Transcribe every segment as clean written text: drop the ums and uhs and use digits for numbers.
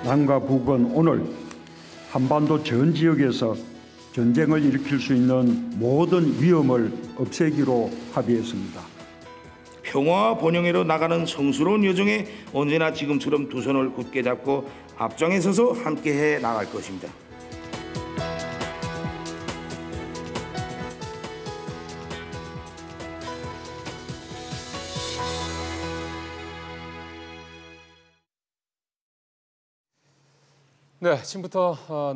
남과 북은 오늘 한반도 전 지역에서 전쟁을 일으킬 수 있는 모든 위험을 없애기로 합의했습니다. 평화와 번영으로 나가는 성스러운 여정에 언제나 지금처럼 두 손을 굳게 잡고 앞장에 서서 함께해 나갈 것입니다. 네, 지금부터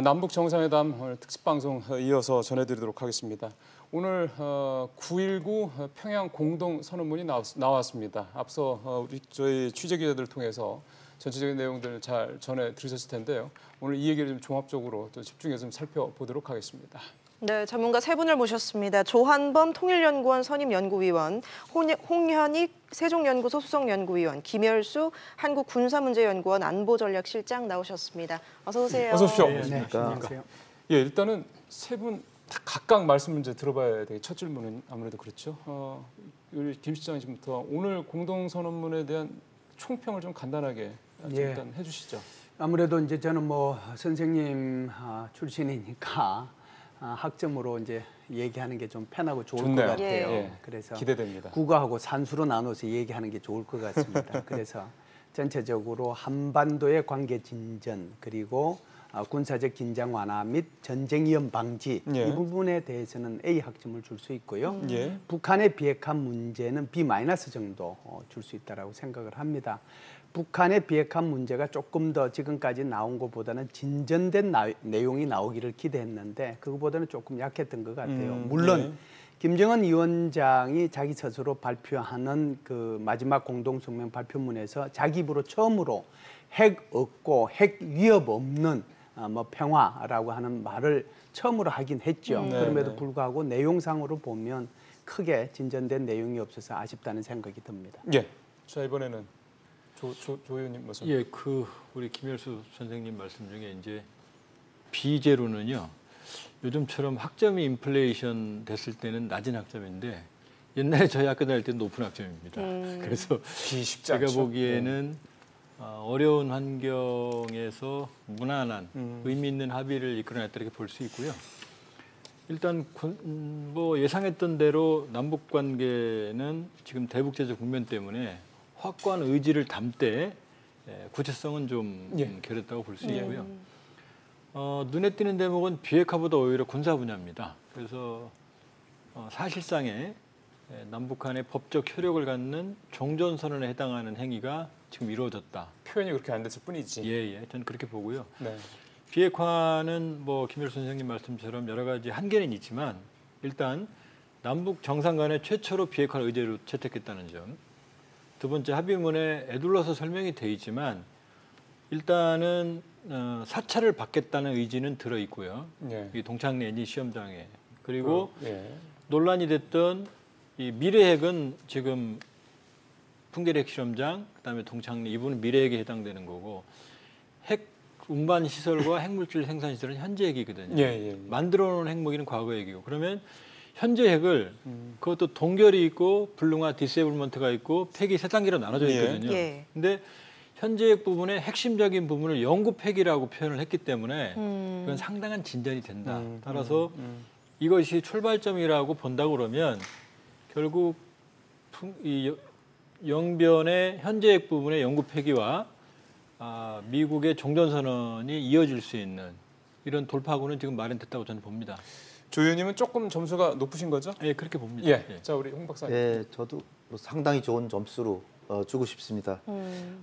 남북 정상회담 오늘 특집 방송 이어서 전해드리도록 하겠습니다. 오늘 9.19 평양 공동 선언문이 나왔습니다. 앞서 저희 취재 기자들을 통해서 전체적인 내용들을 잘 전해 들으셨을 텐데요. 오늘 이 얘기를 좀 종합적으로 또 집중해서 좀 살펴보도록 하겠습니다. 네, 전문가 세 분을 모셨습니다. 조한범 통일연구원 선임연구위원, 홍현익 세종연구소 수석연구위원, 김열수 한국군사문제연구원 안보전략실장 나오셨습니다. 어서 오세요. 어서 오십시오. 네, 안녕하세요. 예, 일단은 세 분 다 각각 말씀 문제 들어봐야 되겠죠. 첫 질문은 아무래도 그렇죠. 우리 김 실장님부터 오늘 공동선언문에 대한 총평을 좀 간단하게 일단 해주시죠. 아무래도 이제 저는 뭐 선생님 출신이니까 학점으로 이제 얘기하는 게 좀 편하고 좋을 좋네요. 것 같아요. 예. 그래서 기대됩니다. 국어하고 산수로 나눠서 얘기하는 게 좋을 것 같습니다. 그래서 전체적으로 한반도의 관계 진전 그리고 군사적 긴장 완화 및 전쟁 위험 방지 이 부분에 대해서는 A 학점을 줄 수 있고요. 북한의 비핵화 문제는 B- 정도 줄 수 있다라고 생각을 합니다. 북한의 비핵화 문제가 조금 더 지금까지 나온 것보다는 진전된 내용이 나오기를 기대했는데 그것보다는 조금 약했던 것 같아요. 물론 김정은 위원장이 자기 스스로 발표하는 그 마지막 공동성명 발표문에서 자기 입으로 처음으로 핵 없고 핵 위협 없는 뭐 평화라고 하는 말을 처음으로 하긴 했죠. 그럼에도 불구하고 내용상으로 보면 크게 진전된 내용이 없어서 아쉽다는 생각이 듭니다. 예. 자, 이번에는 조 의원님 말씀. 예, 우리 김열수 선생님 말씀 중에 이제 비제로는요. 요즘처럼 학점이 인플레이션 됐을 때는 낮은 학점인데 옛날에 저희 학교 다닐 때는 높은 학점입니다. 그래서 제가 보기에는 어려운 환경에서 무난한 의미 있는 합의를 이끌어냈다 이렇게 볼 수 있고요. 일단 뭐 예상했던 대로 남북 관계는 지금 대북제재 국면 때문에 확고한 의지를 담되 구체성은 좀 결였다고 볼 수 있고요. 눈에 띄는 대목은 비핵화보다 오히려 군사 분야입니다. 그래서 사실상의 남북 간의 법적 효력을 갖는 종전선언에 해당하는 행위가 지금 이루어졌다. 표현이 그렇게 안 됐을 뿐이지. 예, 저는 그렇게 보고요. 네. 비핵화는 뭐 김열수 선생님 말씀처럼 여러 가지 한계는 있지만 일단 남북 정상 간에 최초로 비핵화를 의제로 채택했다는 점. 두 번째 합의문에 애둘러서 설명이 돼 있지만 일단은 사찰을 받겠다는 의지는 들어 있고요. 이 동창 내지 시험장에 그리고 논란이 됐던 이 미래핵은 지금 풍계핵 실험장 그다음에 동창리 이분은 미래핵에 해당되는 거고 핵 운반 시설과 핵물질 생산 시설은 현재 핵이거든요. 만들어 놓은 핵무기는 과거 핵이고 그러면 현재 핵을 그것도 동결이 있고 불능화 디세이블먼트가 있고 폐기 세 단계로 나눠져 있거든요. 근데 현재 핵 부분의 핵심적인 부분을 영구 폐기라고 표현을 했기 때문에 그건 상당한 진전이 된다. 따라서 이것이 출발점이라고 본다고 그러면 결국 이 영변의 현재 핵 부분의 영구 폐기와 미국의 종전선언이 이어질 수 있는 이런 돌파구는 지금 마련됐다고 저는 봅니다. 조 의원님은 조금 점수가 높으신 거죠? 예, 그렇게 봅니다. 자, 우리 홍 박사님. 예, 저도 상당히 좋은 점수로 주고 싶습니다.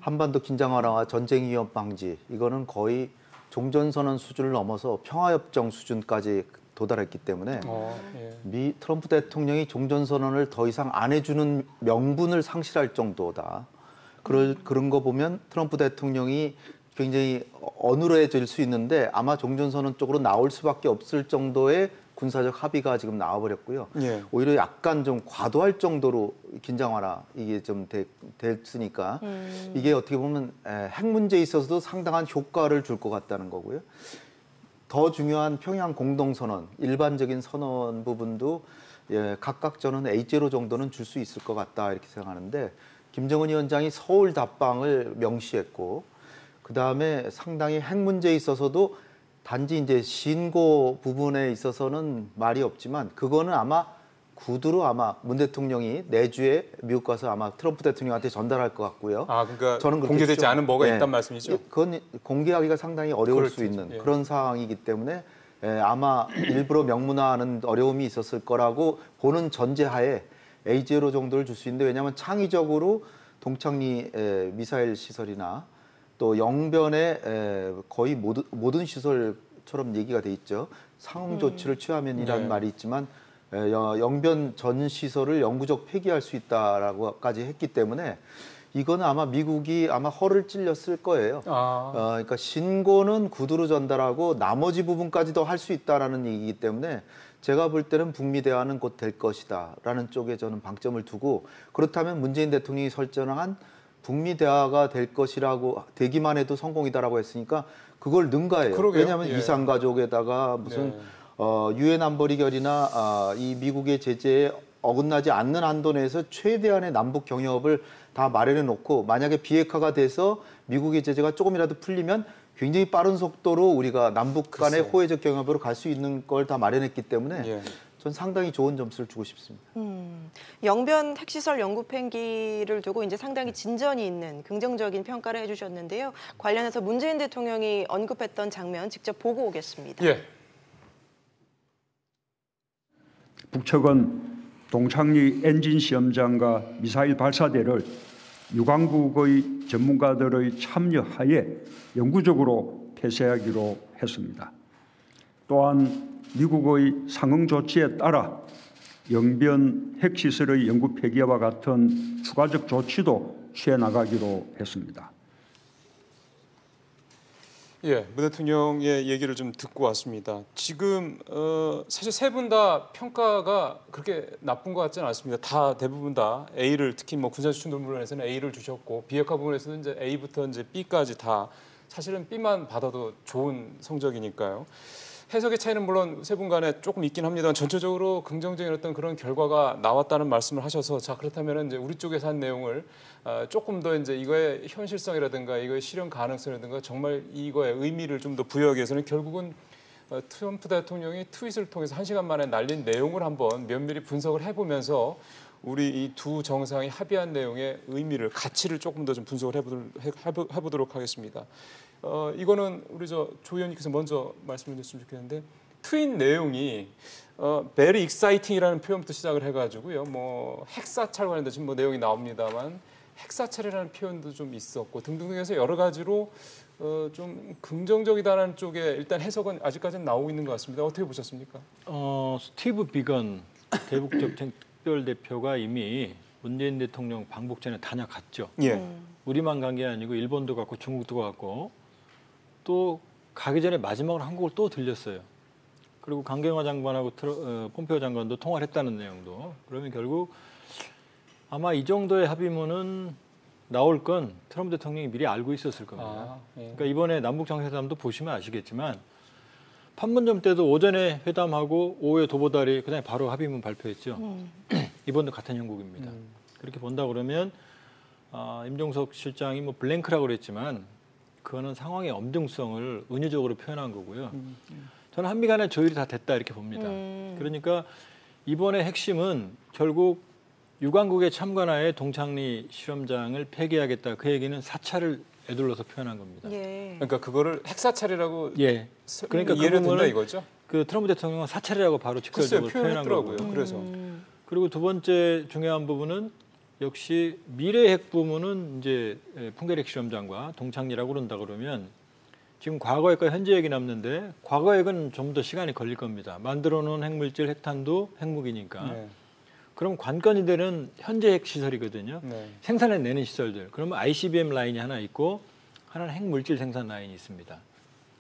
한반도 긴장 완화와 전쟁 위험 방지 이거는 거의 종전선언 수준을 넘어서 평화협정 수준까지 도달했기 때문에 트럼프 대통령이 종전선언을 더 이상 안 해주는 명분을 상실할 정도다. 그런 거 보면 트럼프 대통령이 굉장히 어눌해질 수 있는데 아마 종전선언 쪽으로 나올 수밖에 없을 정도의 군사적 합의가 지금 나와버렸고요. 오히려 약간 좀 과도할 정도로 긴장 완화 이게 좀 됐으니까 이게 어떻게 보면 핵 문제에 있어서도 상당한 효과를 줄 것 같다는 거고요. 더 중요한 평양 공동선언, 일반적인 선언 부분도 각각 저는 A0 정도는 줄 수 있을 것 같다 이렇게 생각하는데 김정은 위원장이 서울 답방을 명시했고 그다음에 상당히 핵 문제에 있어서도 단지 이제 신고 부분에 있어서는 말이 없지만 그거는 아마 구두로 아마 문 대통령이 내주에 미국 가서 아마 트럼프 대통령한테 전달할 것 같고요. 아, 그러니까 저는 그렇게 공개되지 추정- 않은 뭐가 예. 있단 말씀이죠? 그건 공개하기가 상당히 어려울 그렇죠. 수 있는 예. 그런 상황이기 때문에 아마 일부러 명문화하는 어려움이 있었을 거라고 보는 전제하에 A0 정도를 줄 수 있는데 왜냐하면 창의적으로 동창리 미사일 시설이나 또 영변의 거의 모든 시설처럼 얘기가 돼 있죠. 상응 조치를 취하면이라는 네. 말이 있지만 영변 전 시설을 영구적 폐기할 수 있다라고까지 했기 때문에 이거는 아마 미국이 아마 허를 찔렸을 거예요. 그러니까 신고는 구두로 전달하고 나머지 부분까지도 할 수 있다라는 얘기이기 때문에 제가 볼 때는 북미 대화는 곧 될 것이다라는 쪽에 저는 방점을 두고 그렇다면 문재인 대통령이 설정한 북미 대화가 될 것이라고 되기만 해도 성공이다라고 했으니까 그걸 능가해요. 그러게요. 왜냐하면 예. 이산가족에다가 무슨 네. 유엔 안보리 결의나 이 미국의 제재에 어긋나지 않는 한도 내에서 최대한의 남북 경협을 다 마련해 놓고 만약에 비핵화가 돼서 미국의 제재가 조금이라도 풀리면 굉장히 빠른 속도로 우리가 남북 간의 글쎄요. 호혜적 경협으로 갈 수 있는 걸 다 마련했기 때문에 예. 전 상당히 좋은 점수를 주고 싶습니다. 영변 핵시설 연구 폐기를 두고 이제 상당히 진전이 있는 긍정적인 평가를 해주셨는데요. 관련해서 문재인 대통령이 언급했던 장면 직접 보고 오겠습니다. 예. 북측은 동창리 엔진 시험장과 미사일 발사대를 유관국의 전문가들의 참여하에 영구적으로 폐쇄하기로 했습니다. 또한 미국의 상응 조치에 따라 영변 핵시설의 영구 폐기와 같은 추가적 조치도 취해 나가기로 했습니다. 예, 문 대통령의 얘기를 좀 듣고 왔습니다. 지금 사실 세 분 다 평가가 그렇게 나쁜 것 같지는 않습니다. 다 대부분 다 A를 특히 뭐 군사주축 논문에서는 A를 주셨고 비핵화 부분에서는 이제 A부터 이제 B까지 다 사실은 B만 받아도 좋은 성적이니까요. 해석의 차이는 물론 세 분 간에 조금 있긴 합니다만 전체적으로 긍정적인 어떤 그런 결과가 나왔다는 말씀을 하셔서 자 그렇다면 이제 우리 쪽에서 한 내용을 조금 더 이제 이거의 현실성이라든가 이거의 실현 가능성이라든가 정말 이거의 의미를 좀 더 부여하기 위해서는 결국은 트럼프 대통령이 트윗을 통해서 1시간 만에 날린 내용을 한번 면밀히 분석을 해보면서 우리 이 두 정상이 합의한 내용의 의미를 가치를 조금 더 좀 분석을 해보도록 하겠습니다. 이거는 우리 조 의원님께서 먼저 말씀해 주셨으면 좋겠는데 트윗 내용이 very exciting이라는 표현부터 시작을 해가지고요. 뭐 핵사찰 관련된 지금 뭐 내용이 나옵니다만 핵사찰이라는 표현도 좀 있었고 등등 해서 여러 가지로 좀 긍정적이다라는 쪽에 일단 해석은 아직까지는 나오고 있는 것 같습니다. 어떻게 보셨습니까? 스티브 비건 대북적 특별대표가 이미 문재인 대통령 방북 전에 다녀 갔죠. 예. 우리만 간 게 아니고 일본도 갔고 중국도 갔고 또 가기 전에 마지막으로 한국을 또 들렸어요. 그리고 강경화 장관하고 폼페오 장관도 통화를 했다는 내용도. 그러면 결국 아마 이 정도의 합의문은 나올 건 트럼프 대통령이 미리 알고 있었을 겁니다. 예. 그러니까 이번에 남북 정상회담도 보시면 아시겠지만 판문점 때도 오전에 회담하고 오후에 도보다리 그다음에 바로 합의문 발표했죠. 이번도 같은 형국입니다. 그렇게 본다 그러면 임종석 실장이 뭐 블랭크라고 그랬지만 그거는 상황의 엄중성을 은유적으로 표현한 거고요. 저는 한미 간의 조율이 다 됐다 이렇게 봅니다. 그러니까 이번에 핵심은 결국 유관국의 참관하에 동창리 실험장을 폐기하겠다. 그 얘기는 사찰을 에둘러서 표현한 겁니다. 예. 그러니까 그거를 핵사찰이라고 예. 그러니까 이해를 그 된다 부분은 이거죠? 그 트럼프 대통령은 사찰이라고 바로 직설적으로 표현한 표현했더라고요. 거고요. 그래서 그리고 두 번째 중요한 부분은 역시 미래 핵 부문은 이제 풍계리 실험장과 동창리라고 그런다 그러면 지금 과거 핵과 현재 핵이 남는데 과거 핵은 좀 더 시간이 걸릴 겁니다. 만들어 놓은 핵물질, 핵탄도, 핵무기니까. 네. 그럼 관건이 되는 현재 핵 시설이거든요. 네. 생산해내는 시설들. 그러면 ICBM 라인이 하나 있고 하나는 핵물질 생산 라인이 있습니다.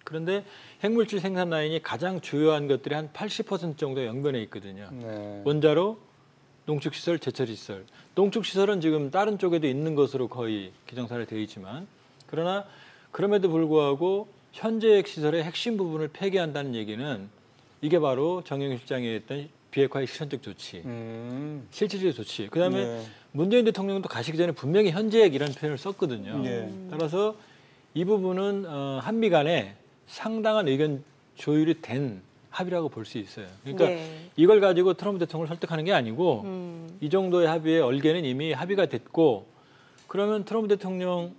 그런데 핵물질 생산 라인이 가장 주요한 것들이 한 80% 정도 영변에 있거든요. 네. 원자로, 농축시설, 제철시설. 농축시설은 지금 다른 쪽에도 있는 것으로 거의 기정사를 되어 있지만 그러나 그럼에도 불구하고 현재 핵시설의 핵심 부분을 폐기한다는 얘기는 이게 바로 정영일 실장이 했던 비핵화의 실현적 조치, 실질적 조치. 그다음에 네. 문재인 대통령도 가시기 전에 분명히 현재 핵이라는 표현을 썼거든요. 네. 따라서 이 부분은 한미 간에 상당한 의견 조율이 된 합의라고 볼 수 있어요. 그러니까 네. 이걸 가지고 트럼프 대통령을 설득하는 게 아니고 이 정도의 합의의 얼개는 이미 합의가 됐고 그러면 트럼프 대통령,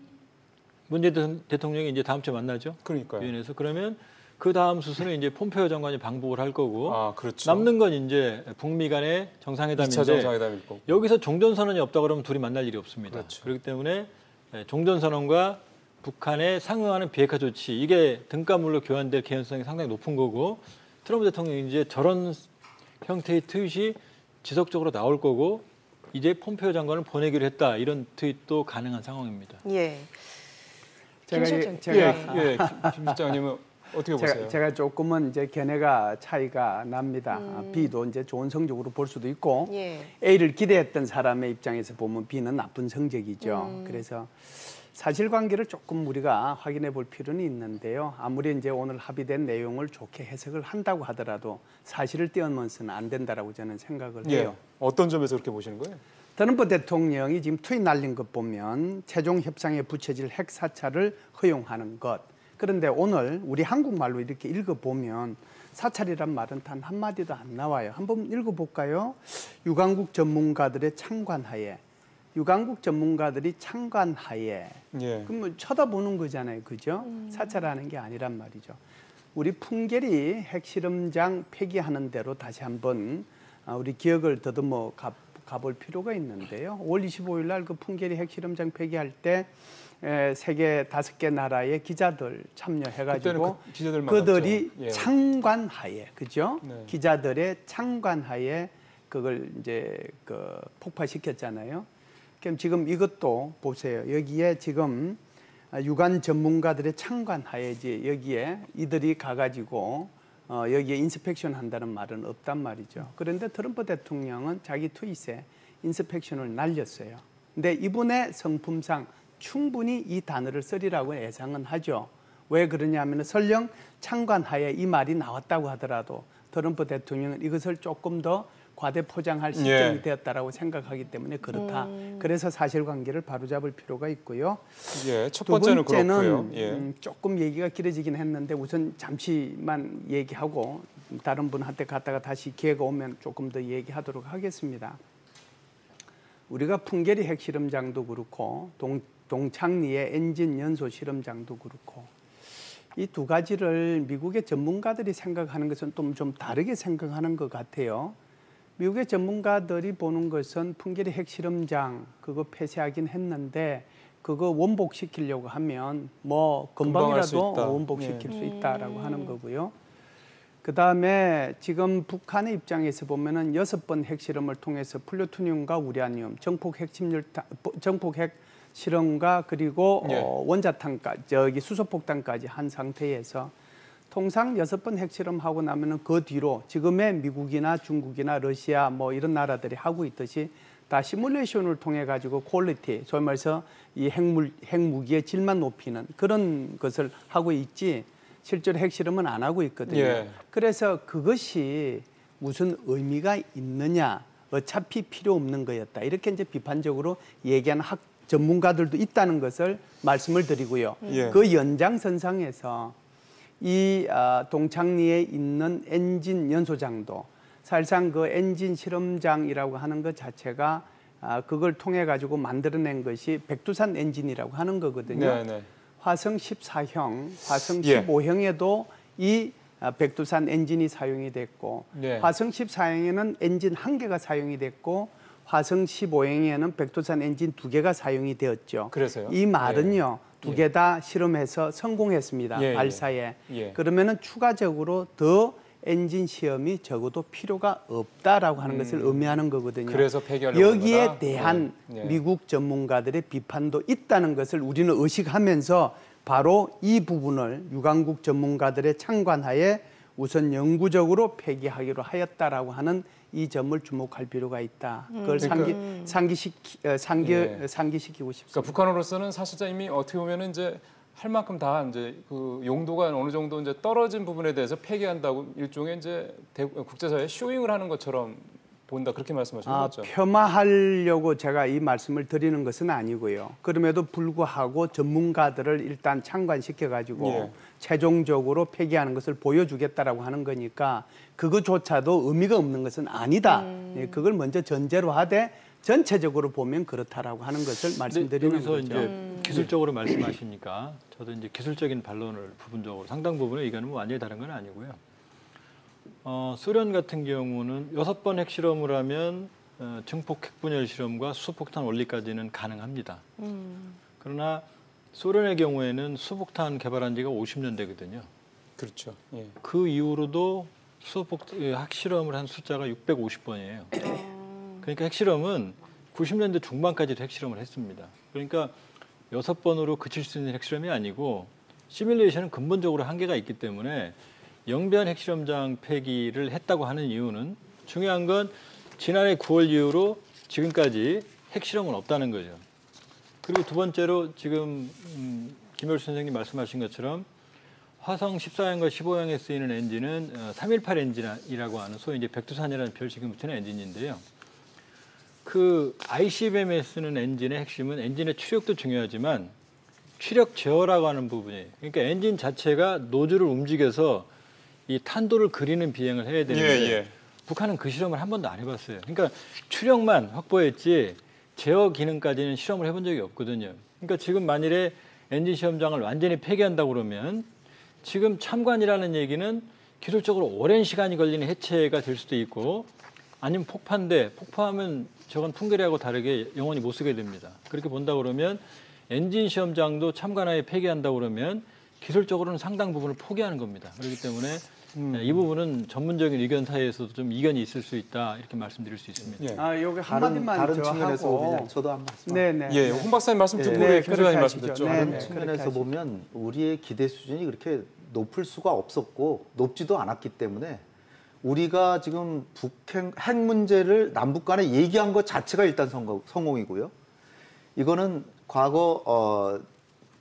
문재인 대통령이 이제 다음 주에 만나죠. 그러니까요. 유엔에서. 그러면 그 다음 수순은 이제 폼페이오 장관이 방북을 할 거고 아, 그렇죠. 남는 건 이제 북미 간의 2차 정상회담인데 정상회담일 거고. 여기서 종전선언이 없다 그러면 둘이 만날 일이 없습니다. 그렇죠. 그렇기 때문에 종전선언과 북한에 상응하는 비핵화 조치 이게 등가물로 교환될 개연성이 상당히 높은 거고 트럼프 대통령이 이제 저런 형태의 트윗이 지속적으로 나올 거고 이제 폼페이오 장관을 보내기로 했다 이런 트윗도 가능한 상황입니다. 예. 제가 김 실장님은 어떻게 보세요? 제가 조금은 이제 견해가 차이가 납니다. B도 이제 좋은 성적으로 볼 수도 있고 예. A를 기대했던 사람의 입장에서 보면 B는 나쁜 성적이죠. 그래서 사실관계를 조금 우리가 확인해 볼 필요는 있는데요. 아무리 이제 오늘 합의된 내용을 좋게 해석을 한다고 하더라도 사실을 띄어넣어서는 안 된다라고 저는 생각을 해요. 어떤 점에서 그렇게 보시는 거예요? 트럼프 대통령이 지금 트윗 날린 것 보면 최종 협상에 붙여질 핵 사찰을 허용하는 것. 그런데 오늘 우리 한국말로 이렇게 읽어보면 사찰이란 말은 단 한마디도 안 나와요. 한번 읽어볼까요? 유관국 전문가들의 참관하에. 유관국 전문가들이 참관하에. 그러면 쳐다보는 거잖아요. 그죠? 사찰하는 게 아니란 말이죠. 우리 풍계리 핵실험장 폐기하는 대로 다시 한번 우리 기억을 더듬어 가볼 필요가 있는데요. 5월 25일 날 그 풍계리 핵실험장 폐기할 때 세계 5개 나라의 기자들 참여해가지고 그들이 참관하에, 그죠? 네. 기자들의 참관하에 그걸 이제 폭파시켰잖아요. 그럼 지금 이것도 보세요. 여기에 지금 유관 전문가들의 참관하에 이제 여기에 이들이 가가지고 여기에 인스펙션 한다는 말은 없단 말이죠. 그런데 트럼프 대통령은 자기 트윗에 인스펙션을 날렸어요. 근데 이분의 성품상 충분히 이 단어를 쓰리라고 예상은 하죠. 왜 그러냐면 설령 참관하에 이 말이 나왔다고 하더라도 트럼프 대통령은 이것을 조금 더 과대 포장할 시점이 되었다라고 생각하기 때문에 그렇다. 그래서 사실관계를 바로잡을 필요가 있고요. 첫 번째는 두 번째는 그렇고요. 조금 얘기가 길어지긴 했는데 우선 잠시만 얘기하고 다른 분한테 갔다가 다시 기회가 오면 조금 더 얘기하도록 하겠습니다. 우리가 풍계리 핵실험장도 그렇고 동창리의 엔진 연소 실험장도 그렇고 이 두 가지를 미국의 전문가들이 생각하는 것은 좀 다르게 생각하는 것 같아요. 미국의 전문가들이 보는 것은 풍계리 핵실험장 그거 폐쇄하긴 했는데 그거 원복시키려고 하면 뭐 금방이라도 원복시킬 수 있다라고 하는 거고요. 그다음에 지금 북한의 입장에서 보면은 6번 핵실험을 통해서 플루토늄과 우라늄, 정폭 핵 실험과 그리고 원자탄까지 수소폭탄까지 한 상태에서 통상 6번 핵실험하고 나면은 그 뒤로 지금의 미국이나 중국이나 러시아 뭐 이런 나라들이 하고 있듯이 다 시뮬레이션을 통해 가지고 퀄리티, 소위 말해서 이 핵무기의 질만 높이는 그런 것을 하고 있지 실제로 핵실험은 안 하고 있거든요. 그래서 그것이 무슨 의미가 있느냐, 어차피 필요 없는 거였다. 이렇게 이제 비판적으로 얘기하는 전문가들도 있다는 것을 말씀을 드리고요. 그 연장선상에서 이 동창리에 있는 엔진 연소장도 사실상 그 엔진 실험장이라고 하는 것 자체가 그걸 통해 가지고 만들어낸 것이 백두산 엔진이라고 하는 거거든요. 화성 14형, 화성 15형에도 이 백두산 엔진이 사용이 됐고 화성 14형에는 엔진 1개가 사용이 됐고 화성 15형에는 백두산 엔진 2개가 사용이 되었죠. 그래서요? 이 말은요. 2개 다 실험해서 성공했습니다. 발사에. 그러면은 추가적으로 더 엔진 시험이 적어도 필요가 없다라고 하는 것을 의미하는 거거든요. 그래서 폐기하려고 여기에 하는 거다? 대한 미국 전문가들의 비판도 있다는 것을 우리는 의식하면서 바로 이 부분을 유관국 전문가들의 참관하에 우선 영구적으로 폐기하기로 하였다라고 하는 이 점을 주목할 필요가 있다. 그걸 상기시키고 싶습니다. 그러니까 북한으로서는 사실상 이미 어떻게 보면은 이제 할 만큼 다 이제 그 용도가 어느 정도 이제 떨어진 부분에 대해서 폐기한다고 일종의 이제 국제사회에 쇼잉을 하는 것처럼 본다 그렇게 말씀하시는 거죠? 폄하하려고 제가 이 말씀을 드리는 것은 아니고요. 그럼에도 불구하고 전문가들을 일단 참관시켜가지고 예. 최종적으로 폐기하는 것을 보여주겠다라고 하는 거니까 그것조차도 의미가 없는 것은 아니다. 예, 그걸 먼저 전제로 하되 전체적으로 보면 그렇다라고 하는 것을 말씀드리는 여기서 거죠. 이제 기술적으로 말씀하시니까 저도 이제 기술적인 반론을 부분적으로 상당 부분의 의견은 뭐 완전히 다른 건 아니고요. 소련 같은 경우는 6번 핵실험을 하면 증폭 핵분열 실험과 수소폭탄 원리까지는 가능합니다. 그러나 소련의 경우에는 수소폭탄 개발한 지가 50년대거든요. 그렇죠. 예. 그 이후로도 핵실험을 한 숫자가 650번이에요. 그러니까 핵실험은 90년대 중반까지도 핵실험을 했습니다. 그러니까 6번으로 그칠 수 있는 핵실험이 아니고 시뮬레이션은 근본적으로 한계가 있기 때문에 영변 핵실험장 폐기를 했다고 하는 이유는 중요한 건 지난해 9월 이후로 지금까지 핵실험은 없다는 거죠. 그리고 두 번째로 지금 김열수 선생님 말씀하신 것처럼 화성 14형과 15형에 쓰이는 엔진은 318 엔진이라고 하는 소위 이제 백두산이라는 별칭이 붙이는 엔진인데요. 그 ICBM에 쓰는 엔진의 핵심은 엔진의 추력도 중요하지만 추력 제어라고 하는 부분이에요. 그러니까 엔진 자체가 노즐을 움직여서 이 탄도를 그리는 비행을 해야 되는데 예. 북한은 그 실험을 한 번도 안 해봤어요. 그러니까 추력만 확보했지 제어 기능까지는 실험을 해본 적이 없거든요. 그러니까 지금 만일에 엔진 시험장을 완전히 폐기한다고 그러면 지금 참관이라는 얘기는 기술적으로 오랜 시간이 걸리는 해체가 될 수도 있고 아니면 폭파하면 저건 풍계리하고 다르게 영원히 못 쓰게 됩니다. 그렇게 본다 그러면 엔진 시험장도 참관하에 폐기한다고 그러면 기술적으로는 상당 부분을 포기하는 겁니다. 그렇기 때문에 이 부분은 전문적인 의견 사이에서도 좀 이견이 있을 수 있다 이렇게 말씀드릴 수 있습니다. 예. 여기 한마디만 다른 저 측면에서 하고. 그냥 저도 한 말씀. 네네. 예, 홍 박사님 말씀 듣고 네, 김 소장님 그렇게 말씀 하시죠. 듣죠. 네, 다른 네. 측면에서 그렇게 하시죠. 보면 우리의 기대 수준이 그렇게 높을 수가 없었고 높지도 않았기 때문에 우리가 지금 핵 문제를 남북 간에 얘기한 것 자체가 일단 성공이고요. 이거는 과거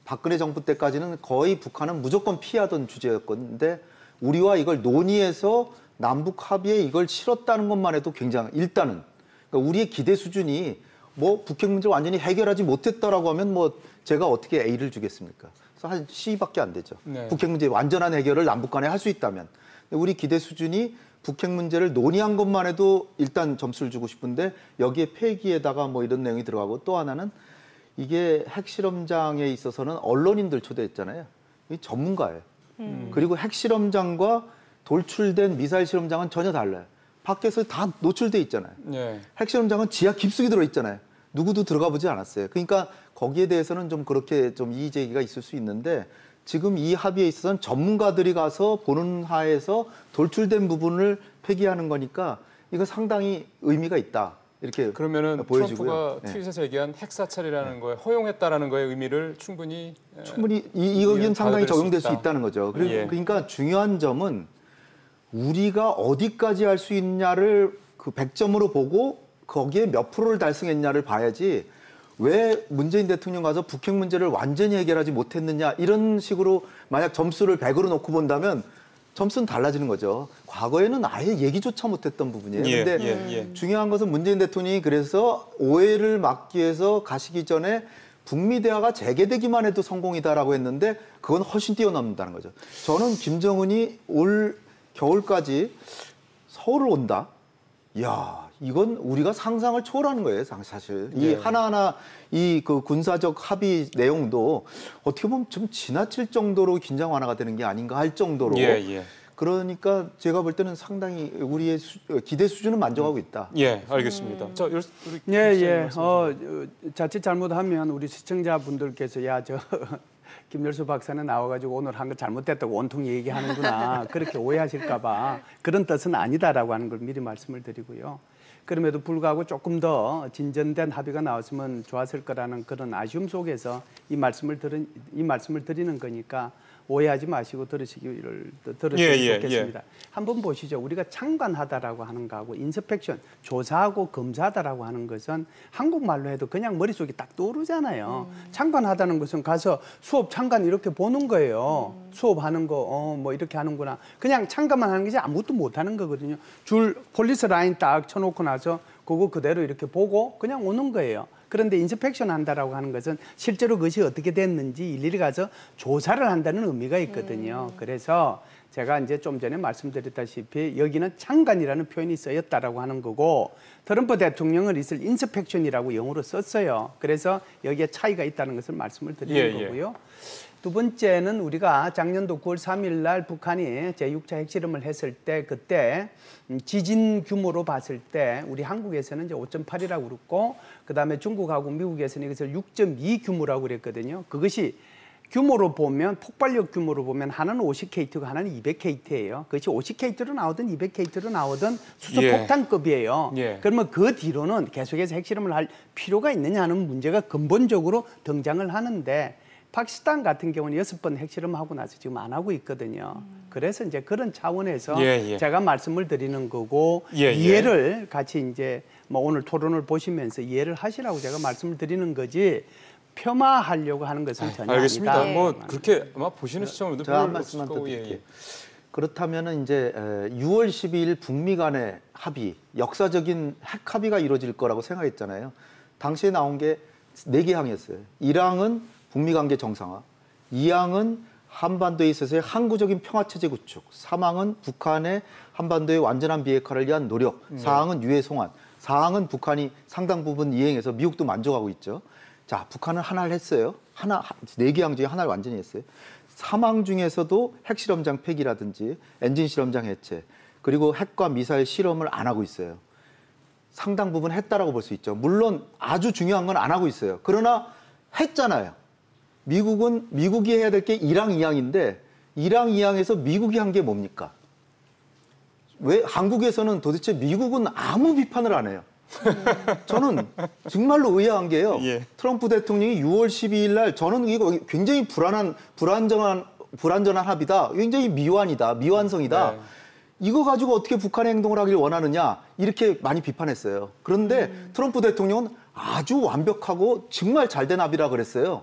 박근혜 정부 때까지는 거의 북한은 무조건 피하던 주제였건데 우리와 이걸 논의해서 남북 합의에 이걸 치렀다는 것만 해도 굉장히 일단은 그러니까 우리의 기대 수준이 뭐 북핵 문제 완전히 해결하지 못했다라고 하면 뭐 제가 어떻게 A를 주겠습니까? 그래서 한 C밖에 안 되죠. 네. 북핵 문제 완전한 해결을 남북 간에 할 수 있다면 우리 기대 수준이 북핵 문제를 논의한 것만 해도 일단 점수를 주고 싶은데 여기에 폐기에다가 뭐 이런 내용이 들어가고 또 하나는 이게 핵실험장에 있어서는 언론인들 초대했잖아요. 이 전문가예요. 그리고 핵실험장과 돌출된 미사일 실험장은 전혀 달라요. 밖에서 다 노출돼 있잖아요. 예. 핵실험장은 지하 깊숙이 들어있잖아요. 누구도 들어가 보지 않았어요. 그러니까 거기에 대해서는 좀 그렇게 좀 이의 제기가 있을 수 있는데 지금 이 합의에 있어서는 전문가들이 가서 보는 하에서 돌출된 부분을 폐기하는 거니까 이거 상당히 의미가 있다. 이렇게 그러면은 보여지고요. 트럼프가 트윗에서 얘기한 핵사찰이라는 거에 허용했다라는 거의 의미를 충분히 이 의견 상당히 받아들일 수 적용될 수 있다. 있다는 거죠. 예. 그러니까 중요한 점은 우리가 어디까지 할 수 있냐를 그 100점으로 보고 거기에 몇 프로를 달성했냐를 봐야지 왜 문재인 대통령 가서 북핵 문제를 완전히 해결하지 못했느냐 이런 식으로 만약 점수를 100으로 놓고 본다면 점수는 달라지는 거죠. 과거에는 아예 얘기조차 못했던 부분이에요. 예, 근데 예. 중요한 것은 문재인 대통령이 그래서 오해를 막기 위해서 가시기 전에 북미 대화가 재개되기만 해도 성공이다라고 했는데 그건 훨씬 뛰어넘는다는 거죠. 저는 김정은이 올 겨울까지 서울을 온다. 이야, 이건 우리가 상상을 초월하는 거예요, 사실. 이 하나하나 이 그 군사적 합의 내용도 어떻게 보면 좀 지나칠 정도로 긴장 완화가 되는 게 아닌가 할 정도로. 예. 그러니까 제가 볼 때는 상당히 우리의 기대 수준은 만족하고 있다. 예, 알겠습니다. 자, 우리 예. 자칫 잘못하면 우리 시청자분들께서 야, 저 김열수 박사는 나와가지고 오늘 한 거 잘못됐다고 온통 얘기하는구나. 그렇게 오해하실까봐 그런 뜻은 아니다라고 하는 걸 미리 말씀을 드리고요. 그럼에도 불구하고 조금 더 진전된 합의가 나왔으면 좋았을 거라는 그런 아쉬움 속에서 이 말씀을 드리는 거니까 오해하지 마시고 들으시기를 들으시면 예. 좋겠습니다. 한번 보시죠. 우리가 참관하다라고 하는 거하고 인스펙션, 조사하고 검사하다라고 하는 것은 한국말로 해도 그냥 머릿속에 딱 떠오르잖아요. 참관하다는 것은 가서 수업 참관 이렇게 보는 거예요. 수업하는 거 뭐 이렇게 하는구나. 그냥 참관만 하는 것이 아무것도 못 하는 거거든요. 줄 폴리스 라인 딱 쳐놓고 나서 그거 그대로 이렇게 보고 그냥 오는 거예요. 그런데 인스펙션 한다라고 하는 것은 실제로 그것이 어떻게 됐는지 일일이 가서 조사를 한다는 의미가 있거든요. 그래서 제가 이제 좀 전에 말씀드렸다시피 여기는 참관이라는 표현이 쓰였다라고 하는 거고 트럼프 대통령은 이것을 인스펙션이라고 영어로 썼어요. 그래서 여기에 차이가 있다는 것을 말씀을 드리는 거고요. 두 번째는 우리가 작년도 9월 3일 날 북한이 제6차 핵실험을 했을 때 그때 지진 규모로 봤을 때 우리 한국에서는 이제 5.8이라고 그랬고 그다음에 중국하고 미국에서는 이것을 6.2 규모라고 그랬거든요. 그것이 규모로 보면 폭발력 규모로 보면 하나는 50K고 하나는 200K예요. 그것이 50K로 나오든 200K로 나오든 수소폭탄급이에요. 그러면 그 뒤로는 계속해서 핵실험을 할 필요가 있느냐 하는 문제가 근본적으로 등장을 하는데 파키스탄 같은 경우는 6번 핵실험하고 나서 지금 안 하고 있거든요. 그래서 이제 그런 차원에서 제가 말씀을 드리는 거고 이해를 같이 이제 뭐 오늘 토론을 보시면서 이해를 하시라고 제가 말씀을 드리는 거지 폄하하려고 하는 것은 전혀 알겠습니다. 아니다. 뭐 그렇게 아마 보시는 시청자분들 제가 한 말씀만 더 드릴게요. 그렇다면 이제 6월 12일 북미 간의 합의, 역사적인 핵 합의가 이루어질 거라고 생각했잖아요. 당시에 나온 게 4개 항이었어요. 1항은 북미 관계 정상화, 2항은 한반도에 있어서의 항구적인 평화체제 구축, 3항은 북한의 한반도의 완전한 비핵화를 위한 노력, 4항은 유해 송환, 4항은 북한이 상당 부분 이행해서 미국도 만족하고 있죠. 자, 북한은 하나를 했어요. 4개 항 중에 하나를 완전히 했어요. 3항 중에서도 핵실험장 폐기라든지 엔진 실험장 해체, 그리고 핵과 미사일 실험을 안 하고 있어요. 상당 부분 했다라고 볼 수 있죠. 물론 아주 중요한 건 안 하고 있어요. 그러나 했잖아요. 미국이 해야 될 게 1항, 2항인데 1항, 2항에서 미국이 한 게 뭡니까? 왜 한국에서는 도대체 미국은 아무 비판을 안 해요. 저는 정말로 의아한 게요. 트럼프 대통령이 6월 12일 날 저는 이거 굉장히 불안전한 합의다. 굉장히 미완성이다. 이거 가지고 어떻게 북한의 행동을 하길 원하느냐 이렇게 많이 비판했어요. 그런데 트럼프 대통령은 아주 완벽하고 정말 잘된 합의라 그랬어요.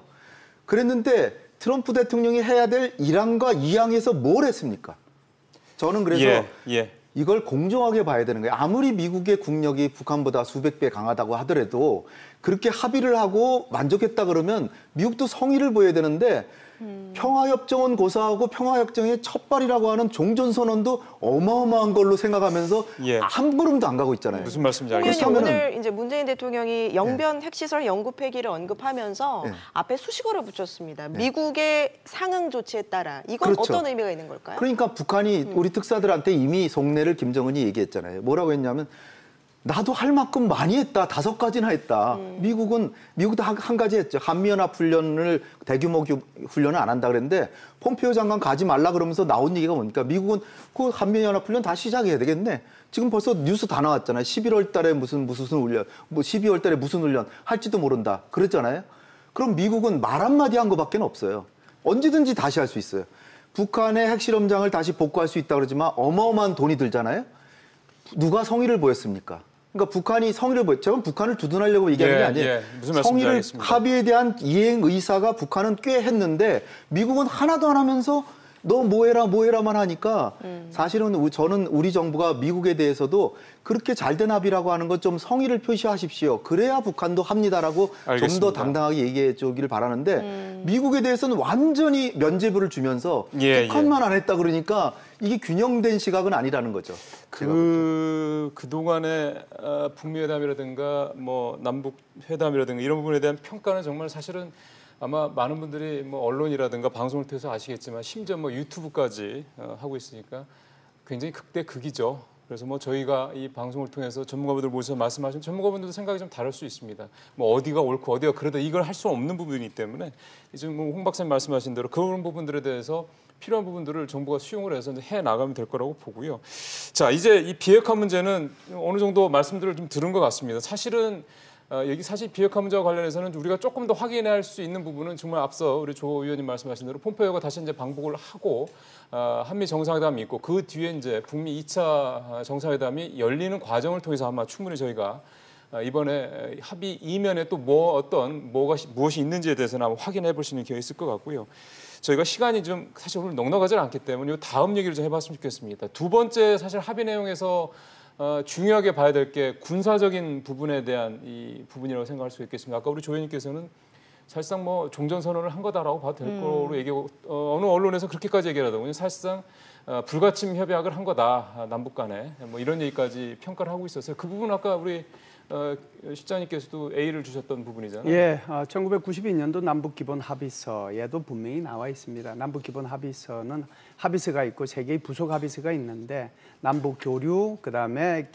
그랬는데 트럼프 대통령이 해야 될 1항과 2항에서 뭘 했습니까? 저는 그래서 이걸 공정하게 봐야 되는 거예요. 아무리 미국의 국력이 북한보다 수백 배 강하다고 하더라도 그렇게 합의를 하고 만족했다 그러면 미국도 성의를 보여야 되는데 평화협정은 고사하고 평화협정의 첫발이라고 하는 종전선언도 어마어마한 걸로 생각하면서 한 걸음도 안 가고 있잖아요. 무슨 말씀인지 알겠습니다. 알겠습니다. 오늘 이제 문재인 대통령이 영변 핵시설 연구 폐기를 언급하면서 앞에 수식어를 붙였습니다. 미국의 상응 조치에 따라 이건 어떤 의미가 있는 걸까요? 그러니까 북한이 우리 특사들한테 이미 속내를 김정은이 얘기했잖아요. 뭐라고 했냐면 나도 할 만큼 많이 했다. 5가지나 했다. 미국도 한 가지 했죠. 한미연합훈련을 대규모 훈련을 안 한다 그랬는데 폼페이오 장관 가지 말라 그러면서 나온 얘기가 뭡니까? 미국은 그 한미연합훈련 다 시작해야 되겠네. 지금 벌써 뉴스 다 나왔잖아요. 11월 달에 무슨 훈련, 뭐 12월 달에 무슨 훈련 할지도 모른다. 그랬잖아요. 그럼 미국은 말 한마디 한 거밖에 없어요. 언제든지 다시 할 수 있어요. 북한의 핵실험장을 다시 복구할 수 있다 그러지만 어마어마한 돈이 들잖아요. 누가 성의를 보였습니까? 그러니까 북한이 성의를 제가 북한을 두둔하려고 얘기하는 게 아니에요. 무슨 성의를 알겠습니다. 합의에 대한 이행 의사가 북한은 꽤 했는데 미국은 하나도 안 하면서 너 뭐해라만 하니까 사실은 저는 우리 정부가 미국에 대해서도 그렇게 잘된 합의라고 하는 것 좀 성의를 표시하십시오. 그래야 북한도 합니다라고 좀 더 당당하게 얘기해 주기를 바라는데 미국에 대해서는 완전히 면죄부를 주면서 북한만 안 했다 그러니까 이게 균형된 시각은 아니라는 거죠. 그동안의 북미 회담이라든가 뭐 남북 회담이라든가 이런 부분에 대한 평가는 정말 사실은 아마 많은 분들이 뭐 언론이라든가 방송을 통해서 아시겠지만 심지어 뭐 유튜브까지 하고 있으니까 굉장히 극대극이죠. 그래서 뭐 저희가 이 방송을 통해서 전문가분들 모셔서 말씀하시면 전문가분들도 생각이 좀 다를 수 있습니다. 뭐 어디가 옳고 어디가 그러다 이걸 할 수 없는 부분이기 때문에 이제 뭐 홍 박사님 말씀하신 대로 그런 부분들에 대해서 필요한 부분들을 정부가 수용을 해서 해 나가면 될 거라고 보고요. 자, 이제 이 비핵화 문제는 어느 정도 말씀들을 좀 들은 것 같습니다. 사실은 여기 사실 비핵화 문제와 관련해서는 우리가 조금 더 확인할 수 있는 부분은 정말 앞서 우리 조 의원님 말씀하신 대로 폼페이오가 다시 이제 방북을 하고 한미 정상회담이 있고 그 뒤에 이제 북미 2차 정상회담이 열리는 과정을 통해서 아마 충분히 저희가 이번에 합의 이면에 또 무엇이 있는지에 대해서는 아마 확인해 볼 수 있는 기회가 있을 것 같고요. 저희가 시간이 좀 사실 오늘 넉넉하지 않기 때문에 다음 얘기를 좀 해봤으면 좋겠습니다. 두 번째 사실 합의 내용에서 중요하게 봐야 될 게 군사적인 부분에 대한 이 부분이라고 생각할 수 있겠습니다. 아까 우리 조 의원님께서는 사실상 뭐 종전선언을 한 거다라고 봐도 될 거로 얘기하고 어느 언론에서 그렇게까지 얘기를 하더군요. 사실상 불가침 협약을 한 거다 남북 간에 뭐 이런 얘기까지 평가를 하고 있었어요. 그 부분 아까 우리 실장님께서도 A를 주셨던 부분이잖아요. 예, 1992년도 남북기본합의서에도 분명히 나와 있습니다. 남북기본합의서는 합의서가 있고 3개의 부속 합의서가 있는데 남북 교류, 그다음에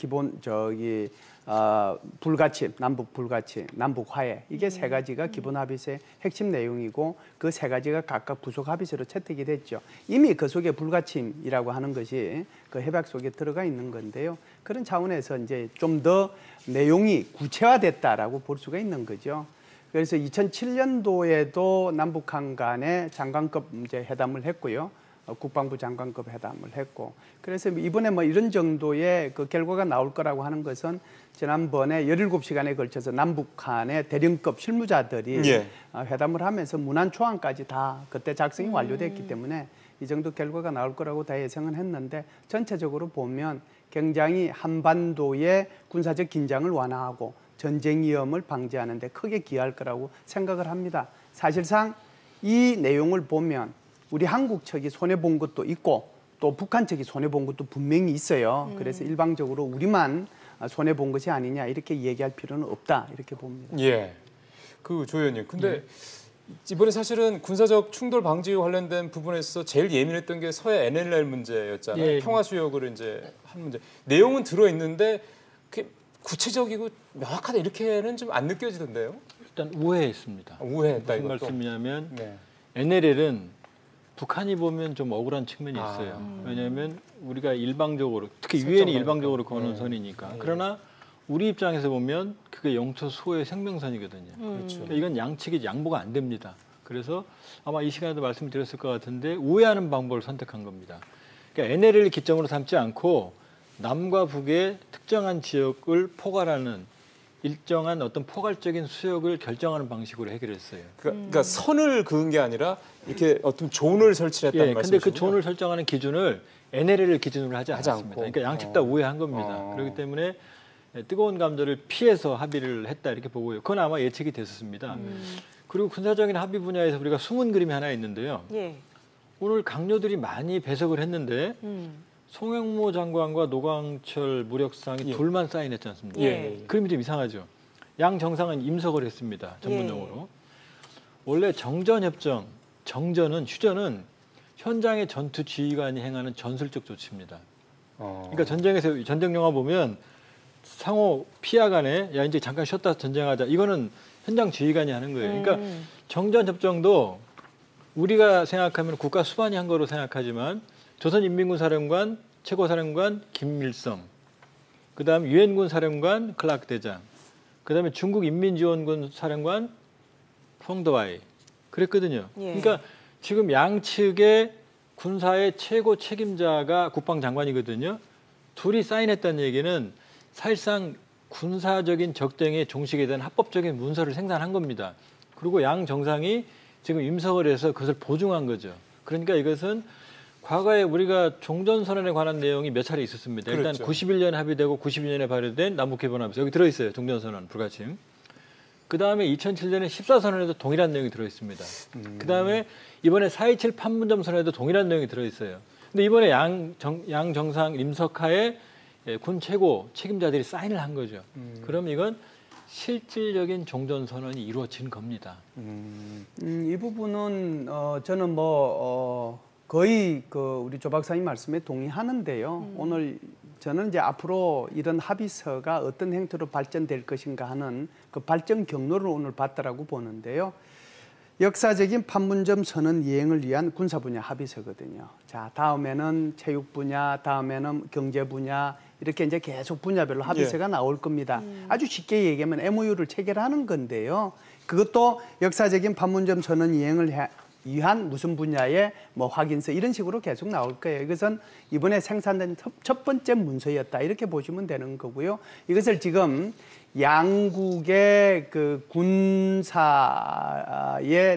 불가침, 남북 불가침, 남북 화해 이게 3가지가 기본 합의서의 핵심 내용이고 그 3가지가 각각 부속 합의서로 채택이 됐죠. 이미 그 속에 불가침이라고 하는 것이 그 협약 속에 들어가 있는 건데요. 그런 차원에서 이제 좀 더 내용이 구체화됐다라고 볼 수가 있는 거죠. 그래서 2007년도에도 남북한 간에 장관급 이제 회담을 했고요. 국방부 장관급 회담을 했고, 그래서 이번에 뭐 이런 정도의 그 결과가 나올 거라고 하는 것은 지난번에 17시간에 걸쳐서 남북한의 대령급 실무자들이 회담을 하면서 문안 초안까지 다 그때 작성이 완료됐기 때문에 이 정도 결과가 나올 거라고 다 예상은 했는데, 전체적으로 보면 굉장히 한반도의 군사적 긴장을 완화하고 전쟁 위험을 방지하는 데 크게 기여할 거라고 생각을 합니다. 사실상 이 내용을 보면 우리 한국 측이 손해본 것도 있고 또 북한 측이 손해본 것도 분명히 있어요. 그래서 일방적으로 우리만 손해본 것이 아니냐 이렇게 얘기할 필요는 없다 이렇게 봅니다. 예, 그 조 의원님, 근데 이번에 사실은 군사적 충돌 방지와 관련된 부분에서 제일 예민했던 게 서해 NLL 문제였잖아요. 예. 평화 수역을 이제 한 문제. 내용은 들어 있는데 구체적이고 명확하다 이렇게는 좀 안 느껴지던데요. 일단 우회했습니다. 우회했다 무슨 이것도. 말씀이냐면 네. NLL은 북한이 보면 좀 억울한 측면이 있어요. 왜냐하면 우리가 일방적으로, 특히 유엔이 일방적으로 거는 선이니까. 그러나 우리 입장에서 보면 그게 영토 수호의 생명선이거든요. 그러니까 이건 양측이 양보가 안 됩니다. 그래서 아마 이 시간에도 말씀드렸을 것 같은데 우회하는 방법을 선택한 겁니다. 그러니까 NLL을 기점으로 삼지 않고 남과 북의 특정한 지역을 포괄하는 일정한 어떤 포괄적인 수역을 결정하는 방식으로 해결했어요. 그러니까 선을 그은 게 아니라 이렇게 어떤 존을 설치했다는 예, 말씀이시죠? 근데 그 존을 설정하는 기준을 NLL을 기준으로 하지 않습니다. 않고. 그러니까 양측 다 우회한 겁니다. 그렇기 때문에 뜨거운 감정을 피해서 합의를 했다 이렇게 보고요. 그건 아마 예측이 됐었습니다. 그리고 군사적인 합의 분야에서 우리가 숨은 그림이 하나 있는데요. 예. 오늘 강요들이 많이 배석을 했는데 송영모 장관과 노광철 무력상이 둘만 사인했지 않습니까? 예. 그림이 좀 이상하죠. 양 정상은 임석을 했습니다. 전문용어로. 원래 정전협정, 휴전은 현장의 전투 지휘관이 행하는 전술적 조치입니다. 그러니까 전쟁에서 전쟁 영화 보면 상호 피하 간에 야 이제 잠깐 쉬었다 전쟁하자, 이거는 현장 지휘관이 하는 거예요. 그러니까 정전협정도 우리가 생각하면 국가 수반이 한 거로 생각하지만 조선인민군 사령관 최고사령관 김밀성, 그다음 유엔군 사령관 클라크 대장, 그다음에 중국 인민지원군 사령관 펑더와이 그랬거든요. 예. 그러니까 지금 양측의 군사의 최고 책임자가 국방장관이거든요. 둘이 사인했다는 얘기는 사실상 군사적인 적정의 종식에 대한 합법적인 문서를 생산한 겁니다. 그리고 양 정상이 지금 임석을 해서 그것을 보증한 거죠. 그러니까 이것은 과거에 우리가 종전선언에 관한 내용이 몇 차례 있었습니다. 일단 그렇죠. 91년에 합의되고 92년에 발효된 남북기본합의서 여기 들어있어요. 종전선언 불가침. 그다음에 2007년에 14선언에도 동일한 내용이 들어있습니다. 그다음에 이번에 4.27 판문점 선언에도 동일한 내용이 들어있어요. 근데 이번에 양 정상 임석하에 군 최고 책임자들이 사인을 한 거죠. 그럼 이건 실질적인 종전선언이 이루어진 겁니다. 이 부분은 저는 거의 우리 조 박사님 말씀에 동의하는데요. 오늘 저는 이제 앞으로 이런 합의서가 어떤 형태로 발전될 것인가 하는 그 발전 경로를 오늘 봤다라고 보는데요. 역사적인 판문점 선언 이행을 위한 군사 분야 합의서거든요. 자, 다음에는 체육 분야, 다음에는 경제 분야 이렇게 이제 계속 분야별로 합의서가 나올 겁니다. 아주 쉽게 얘기하면 MOU를 체결하는 건데요. 그것도 역사적인 판문점 선언 이행을 위한 무슨 분야의 뭐 확인서 이런 식으로 계속 나올 거예요. 이것은 이번에 생산된 첫 번째 문서였다 이렇게 보시면 되는 거고요. 이것을 지금 양국의 그 군사의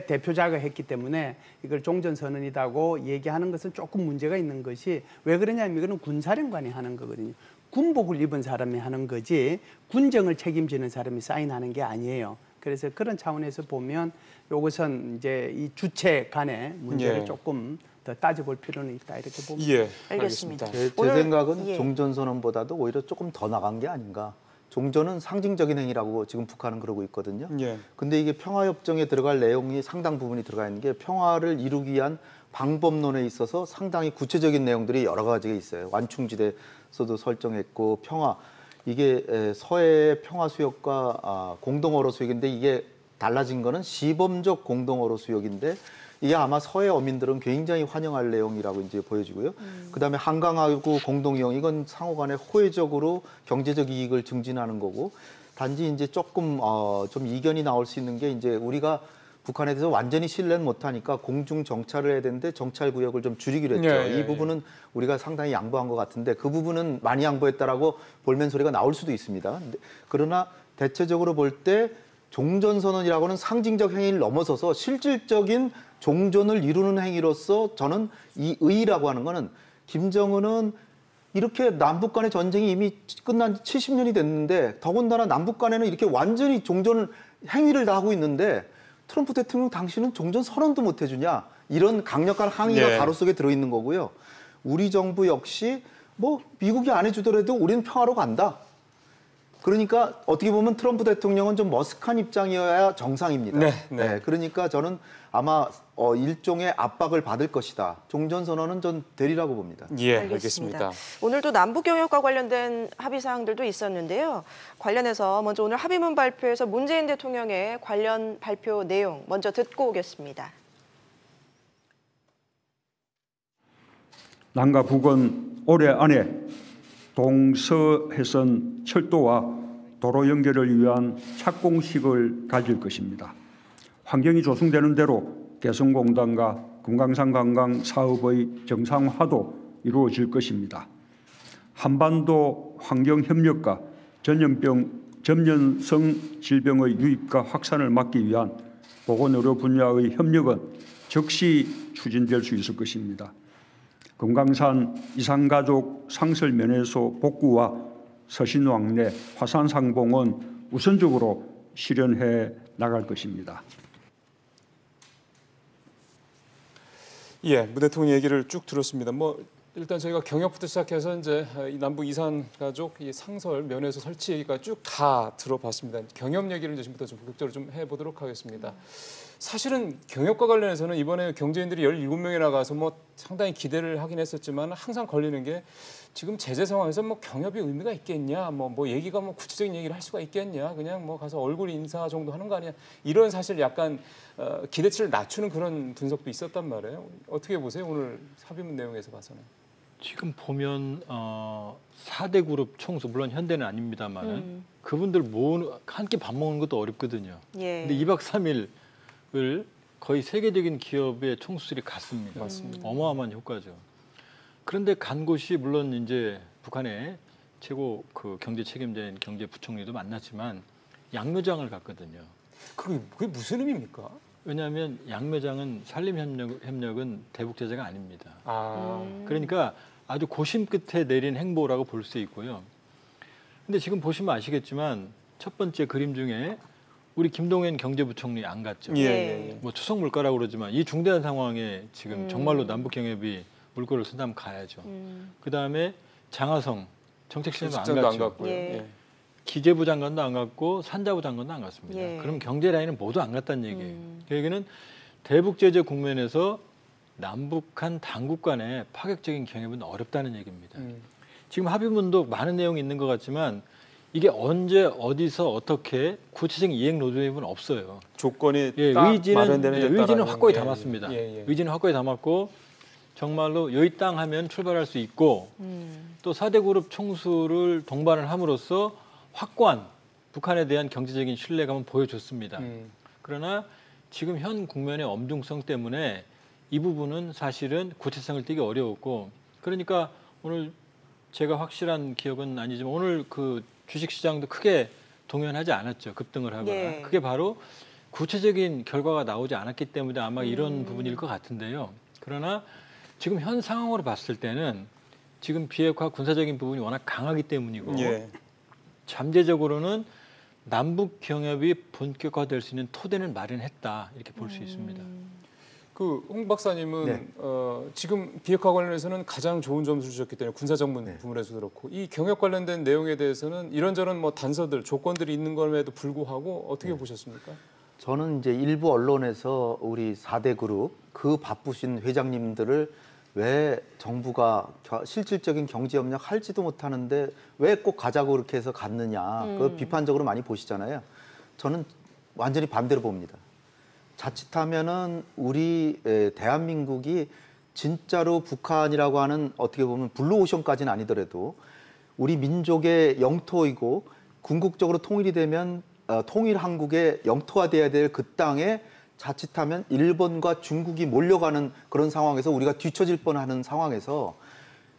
대표자가 했기 때문에 이걸 종전선언이라고 얘기하는 것은 조금 문제가 있는 것이 왜 그러냐면 이거는 군사령관이 하는 거거든요. 군복을 입은 사람이 하는 거지 군정을 책임지는 사람이 사인하는 게 아니에요. 그래서 그런 차원에서 보면 이것은 이제 이 주체 간의 문제를 조금 더 따져볼 필요는 있다 이렇게 봅니다. 예, 알겠습니다. 제 생각은 종전선언보다도 오히려 조금 더 나간 게 아닌가. 종전은 상징적인 행위라고 지금 북한은 그러고 있거든요. 근데 이게 평화협정에 들어갈 내용이 상당 부분이 들어가 있는 게 평화를 이루기 위한 방법론에 있어서 상당히 구체적인 내용들이 여러 가지가 있어요. 완충지대에서도 설정했고 평화, 이게 서해의 평화 수역과 공동어로 수역인데 이게 달라진 거는 시범적 공동어로 수역인데 이게 아마 서해 어민들은 굉장히 환영할 내용이라고 이제 보여지고요. 그다음에 한강하고 공동이용 이건 상호간에 호혜적으로 경제적 이익을 증진하는 거고 단지 이제 조금 좀 이견이 나올 수 있는 게 이제 우리가 북한에 대해서 완전히 신뢰는 못하니까 공중 정찰을 해야 되는데 정찰 구역을 좀 줄이기로 했죠. 이 부분은 우리가 상당히 양보한 것 같은데 그 부분은 많이 양보했다라고 볼멘 소리가 나올 수도 있습니다. 그러나 대체적으로 볼 때 종전선언이라고는 상징적 행위를 넘어서서 실질적인 종전을 이루는 행위로서 저는 이 의의라고 하는 거는 김정은은 이렇게 남북 간의 전쟁이 이미 끝난 지 70년이 됐는데 더군다나 남북 간에는 이렇게 완전히 종전 행위를 다 하고 있는데 트럼프 대통령 당신은 종전 선언도 못 해주냐 이런 강력한 항의가 가로 속에 들어있는 거고요. 우리 정부 역시 뭐 미국이 안 해주더라도 우리는 평화로 간다. 그러니까 어떻게 보면 트럼프 대통령은 좀 머쓱한 입장이어야 정상입니다. 네, 그러니까 저는 아마 일종의 압박을 받을 것이다. 종전선언은 전 되리라고 봅니다. 예, 알겠습니다. 오늘도 남북경협과 관련된 합의 사항들도 있었는데요. 관련해서 먼저 오늘 합의문 발표에서 문재인 대통령의 관련 발표 내용 먼저 듣고 오겠습니다. 남과 북은 올해 안에 동서해선 철도와 도로 연결을 위한 착공식을 가질 것입니다. 환경이 조성되는 대로 개성공단과 금강산 관광 사업의 정상화도 이루어질 것입니다. 한반도 환경협력과 전염성 질병의 유입과 확산을 막기 위한 보건의료 분야의 협력은 즉시 추진될 수 있을 것입니다. 금강산 이산가족 상설면회소 복구와 서신왕래 화산상봉은 우선적으로 실현해 나갈 것입니다. 예, 문 대통령 얘기를 쭉 들었습니다. 뭐 일단 저희가 경협부터 시작해서 이제 이 남북 이산가족 이 상설 면회소 설치 얘기가 쭉 다 들어봤습니다. 경협 얘기를 이제 지금부터 좀 본격적으로 좀 해보도록 하겠습니다. 사실은 경협과 관련해서는 이번에 경제인들이 17명이 나가서 뭐 상당히 기대를 하긴 했었지만 항상 걸리는 게 지금 제재 상황에서 뭐 경협이 의미가 있겠냐, 뭐 얘기가 뭐 구체적인 얘기를 할 수가 있겠냐, 그냥 뭐 가서 얼굴 인사 정도 하는 거 아니야, 이런 사실 약간 기대치를 낮추는 그런 분석도 있었단 말이에요. 어떻게 보세요, 오늘 합의문 내용에서 봐서는? 지금 보면 4대 그룹 총수, 물론 현대는 아닙니다만 그분들 함께 밥 먹는 것도 어렵거든요. 근데 2박 3일을 거의 세계적인 기업의 총수들이 갔습니다. 맞습니다. 어마어마한 효과죠. 그런데 간 곳이 물론 이제 북한의 최고 그 경제 책임자인 경제부총리도 만났지만 양묘장을 갔거든요. 그게 무슨 의미입니까? 왜냐하면 양묘장은 산림협력은 대북 제재가 아닙니다. 그러니까 아주 고심 끝에 내린 행보라고 볼 수 있고요. 근데 지금 보시면 아시겠지만 첫 번째 그림 중에 우리 김동연 경제부총리 안 갔죠. 뭐 추석 물가라고 그러지만 이 중대한 상황에 지금 정말로 남북경협이 물꼬를 쓴다면 가야죠. 그다음에 장하성 정책실장도 안 갔죠. 기재부 장관도 안 갔고 산자부 장관도 안 갔습니다. 그럼 경제 라인은 모두 안 갔다는 얘기예요. 그 얘기는 대북 제재 국면에서 남북한 당국 간의 파격적인 경협은 어렵다는 얘기입니다. 지금 합의문도 많은 내용이 있는 것 같지만 이게 언제 어디서 어떻게 구체적인 이행 로드맵은 없어요. 조건이 예, 딱 의지는 마련되는 데 의지는 따라서. 확고히 예, 담았습니다. 예, 예. 의지는 확고히 담았고 정말로 여기 땅 하면 출발할 수 있고 또 4대 그룹 총수를 동반을 함으로써 확고한 북한에 대한 경제적인 신뢰감은 보여줬습니다. 그러나 지금 현 국면의 엄중성 때문에 이 부분은 사실은 구체성을 띠기 어려웠고 그러니까 오늘 제가 확실한 기억은 아니지만 오늘 그 주식시장도 크게 동요하지 않았죠. 급등을 하거나. 예. 그게 바로 구체적인 결과가 나오지 않았기 때문에 아마 이런 부분일 것 같은데요. 그러나 지금 현 상황으로 봤을 때는 지금 비핵화 군사적인 부분이 워낙 강하기 때문이고 예. 잠재적으로는 남북 경협이 본격화될 수 있는 토대는 마련했다 이렇게 볼 수 있습니다. 홍 박사님은 네. 지금 비핵화 관련해서는 가장 좋은 점수를 주셨기 때문에 군사적 부분에서 그렇고 이 경협 관련된 내용에 대해서는 이런저런 뭐 단서들, 조건들이 있는 것에도 불구하고 어떻게 보셨습니까? 저는 이제 일부 언론에서 우리 4대 그룹 그 바쁘신 회장님들을 왜 정부가 실질적인 경제 협력 할지도 못하는데 왜 꼭 가자고 그렇게 해서 갔느냐 그 비판적으로 많이 보시잖아요. 저는 완전히 반대로 봅니다. 자칫하면은 우리 대한민국이 진짜로 북한이라고 하는 어떻게 보면 블루오션까지는 아니더라도 우리 민족의 영토이고 궁극적으로 통일이 되면 통일 한국의 영토화돼야 될 그 땅에 자칫하면 일본과 중국이 몰려가는 그런 상황에서 우리가 뒤처질 뻔하는 상황에서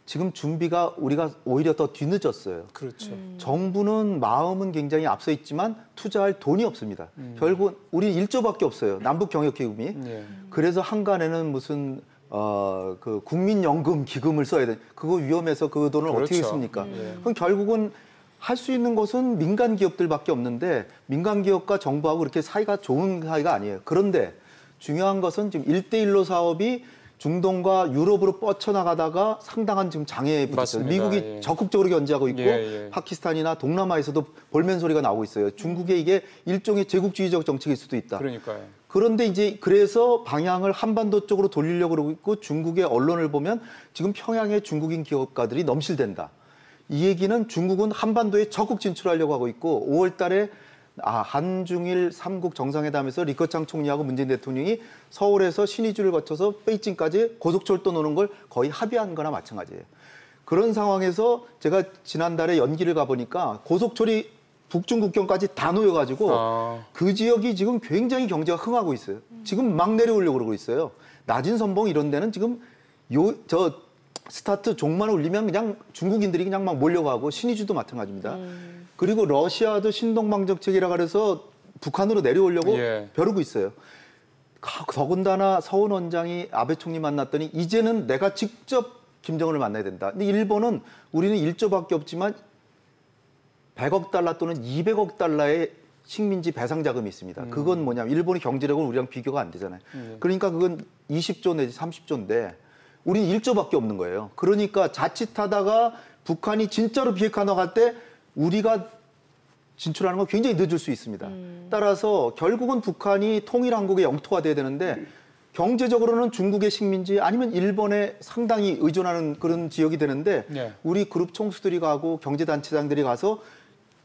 지금 준비가 우리가 오히려 더 뒤늦었어요. 그렇죠. 정부는 마음은 굉장히 앞서 있지만 투자할 돈이 없습니다. 결국 우리 1조밖에 없어요. 남북 경협 기금이. 예. 그래서 한간에는 무슨 그 국민연금 기금을 써야 돼. 그거 위험해서 그 돈을 그렇죠. 어떻게 씁니까? 그럼 결국은 할 수 있는 것은 민간 기업들밖에 없는데 민간 기업과 정부하고 그렇게 사이가 좋은 사이가 아니에요. 그런데 중요한 것은 지금 1대1로 사업이 중동과 유럽으로 뻗쳐나가다가 상당한 지금 장애에 부딪혔어요. 맞습니다. 미국이 예. 적극적으로 견제하고 있고 예. 파키스탄이나 동남아에서도 볼멘 소리가 나오고 있어요. 중국의 이게 일종의 제국주의적 정책일 수도 있다. 그러니까요. 그런데 이제 그래서 방향을 한반도 쪽으로 돌리려고 그러고 있고 중국의 언론을 보면 지금 평양에 중국인 기업가들이 넘실댄다. 이 얘기는 중국은 한반도에 적극 진출하려고 하고 있고 5월 달에 한중일 3국 정상회담에서 리커창 총리하고 문재인 대통령이 서울에서 신의주를 거쳐서 베이징까지 고속철도 노는 걸 거의 합의한 거나 마찬가지예요. 그런 상황에서 제가 지난달에 연기를 가보니까 고속철이 북중 국경까지 다 놓여가지고 그 지역이 지금 굉장히 경제가 흥하고 있어요. 지금 막 내려오려고 그러고 있어요. 낮은 선봉 이런 데는 지금 스타트 종만 올리면 그냥 중국인들이 그냥 막 몰려가고 신의주도 마찬가지입니다. 그리고 러시아도 신동방 정책이라 그래서 북한으로 내려오려고 벼르고 있어요. 더군다나 서훈 원장이 아베 총리 만났더니 이제는 내가 직접 김정은을 만나야 된다. 근데 일본은 우리는 1조밖에 없지만 100억 달러 또는 200억 달러의 식민지 배상 자금이 있습니다. 그건 뭐냐면 일본의 경제력은 우리랑 비교가 안 되잖아요. 그러니까 그건 20조 내지 30조인데 우리는 1조밖에 없는 거예요. 그러니까 자칫하다가 북한이 진짜로 비핵화 나갈 때 우리가 진출하는 건 굉장히 늦을 수 있습니다. 따라서 결국은 북한이 통일한국의 영토가 돼야 되는데 경제적으로는 중국의 식민지 아니면 일본에 상당히 의존하는 그런 지역이 되는데 우리 그룹 총수들이 가고 경제단체장들이 가서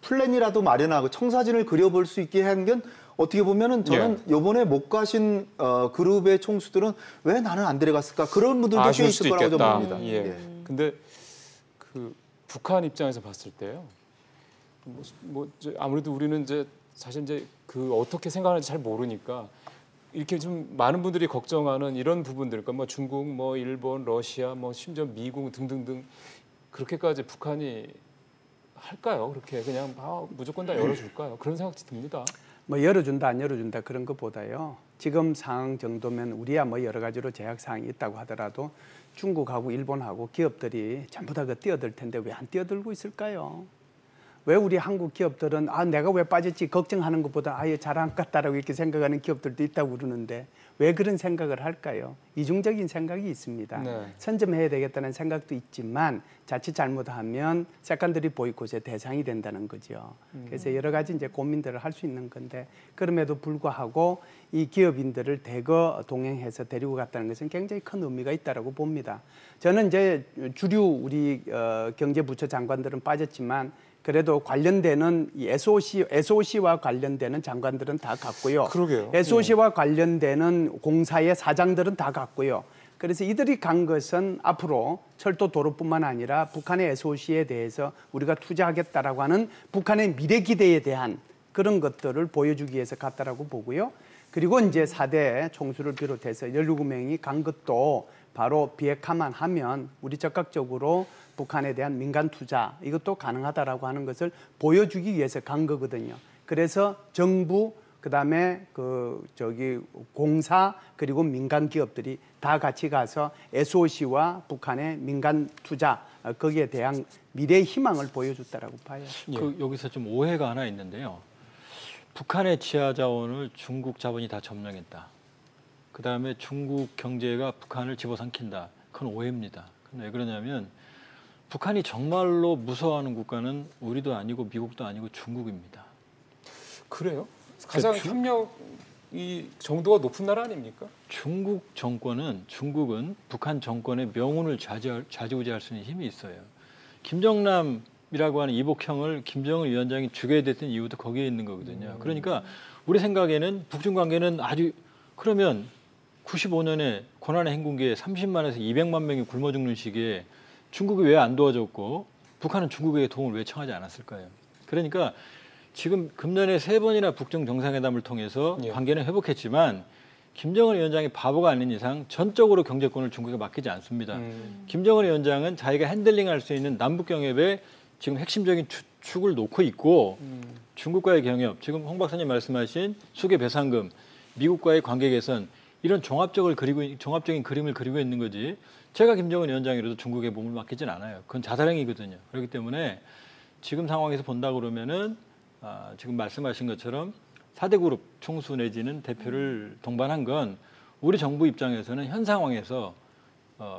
플랜이라도 마련하고 청사진을 그려볼 수 있게 한 게 어떻게 보면은 저는 이번에 못 가신 그룹의 총수들은 왜 나는 안 데려갔을까 그런 분들도 꽤 있을 거라고 좀 봅니다. 근데 그 북한 입장에서 봤을 때요. 아무래도 우리는 이제 사실 이제 그 어떻게 생각하는지 잘 모르니까 이렇게 좀 많은 분들이 걱정하는 이런 부분들, 그러니까 뭐 중국, 뭐 일본, 러시아, 뭐 심지어 미국 등등등 그렇게까지 북한이 할까요? 그렇게 그냥 무조건 다 열어줄까요? 그런 생각이 듭니다. 뭐 열어준다 안 열어준다 그런 것보다요. 지금 상황 정도면 우리야 뭐 여러 가지로 제약 사항이 있다고 하더라도 중국하고 일본하고 기업들이 전부 다 그 뛰어들 텐데 왜 안 뛰어들고 있을까요? 왜 우리 한국 기업들은 내가 왜 빠졌지 걱정하는 것보다 아예 잘 안 갔다라고 이렇게 생각하는 기업들도 있다고 그러는데 왜 그런 생각을 할까요? 이중적인 생각이 있습니다. 선점해야 되겠다는 생각도 있지만 자칫 잘못하면 색깔들이 보이콧의 대상이 된다는 거죠. 그래서 여러 가지 이제 고민들을 할 수 있는 건데 그럼에도 불구하고 이 기업인들을 대거 동행해서 데리고 갔다는 것은 굉장히 큰 의미가 있다라고 봅니다. 저는 이제 주류 우리 경제부처 장관들은 빠졌지만 그래도 관련되는 이 SOC와 관련되는 장관들은 다 갔고요. 그러게요. SOC와 관련되는 공사의 사장들은 다 갔고요. 그래서 이들이 간 것은 앞으로 철도 도로뿐만 아니라 북한의 SOC에 대해서 우리가 투자하겠다라고 하는 북한의 미래 기대에 대한 그런 것들을 보여주기 위해서 갔다라고 보고요. 그리고 이제 4대 총수를 비롯해서 17명이 간 것도 바로 비핵화만 하면 우리 적극적으로 북한에 대한 민간 투자 이것도 가능하다라고 하는 것을 보여주기 위해서 간 거거든요. 그래서 정부 그다음에 공사 그리고 민간 기업들이 다 같이 가서 SOC와 북한의 민간 투자 거기에 대한 미래의 희망을 보여줬다라고 봐요. 여기서 좀 오해가 하나 있는데요. 북한의 지하 자원을 중국 자본이 다 점령했다. 그다음에 중국 경제가 북한을 집어삼킨다. 그건 오해입니다. 왜 그러냐면 북한이 정말로 무서워하는 국가는 우리도 아니고 미국도 아니고 중국입니다. 그래요? 가장 협력이 정도가 높은 나라 아닙니까? 중국은 북한 정권의 명운을 좌지우지할 수 있는 힘이 있어요. 김정남이라고 하는 이복형을 김정은 위원장이 죽여야 됐던 이유도 거기에 있는 거거든요. 그러니까 우리 생각에는 북중 관계는 아주 그러면 95년에 고난의 행군기에 30만에서 200만 명이 굶어 죽는 시기에 중국이 왜 안 도와줬고 북한은 중국에게 도움을 왜 청하지 않았을까요? 그러니까 지금 금년에 3번이나 북중 정상회담을 통해서 관계는 회복했지만 김정은 위원장이 바보가 아닌 이상 전적으로 경제권을 중국에 맡기지 않습니다. 김정은 위원장은 자기가 핸들링할 수 있는 남북 경협에 지금 핵심적인 축을 놓고 있고 중국과의 경협, 지금 홍 박사님 말씀하신 수계 배상금, 미국과의 관계 개선 이런 종합적인 그림을 그리고 있는 거지. 제가 김정은 위원장이라도 중국에 몸을 맡기진 않아요. 그건 자살행위거든요. 그렇기 때문에 지금 상황에서 본다 그러면은 지금 말씀하신 것처럼 4대 그룹 총수 내지는 대표를 동반한 건 우리 정부 입장에서는 현 상황에서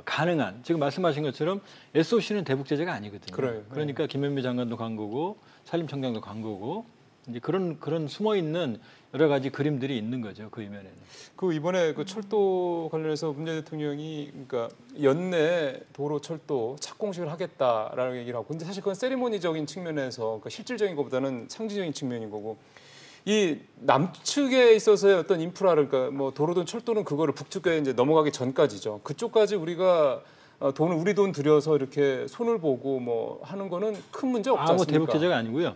가능한 지금 말씀하신 것처럼 SOC는 대북 제재가 아니거든요. 그래요. 그러니까 김현미 장관도 간 거고 산림청장도 간 거고 이제 그런 숨어 있는 여러 가지 그림들이 있는 거죠. 그 이면에는. 이번에 그 철도 관련해서 문재인 대통령이 그러니까 연내 도로 철도 착공식을 하겠다라는 얘기를 하고, 근데 사실 그건 세리머니적인 측면에서 그러니까 실질적인 것보다는 상징적인 측면인 거고, 이 남측에 있어서의 어떤 인프라를 그러니까 뭐 도로든 철도는 그거를 북측에 이제 넘어가기 전까지죠. 그쪽까지 우리가 우리 돈 들여서 이렇게 손을 보고 뭐 하는 거는 큰 문제 없지 않습니까? 대북 제재가 아니고요.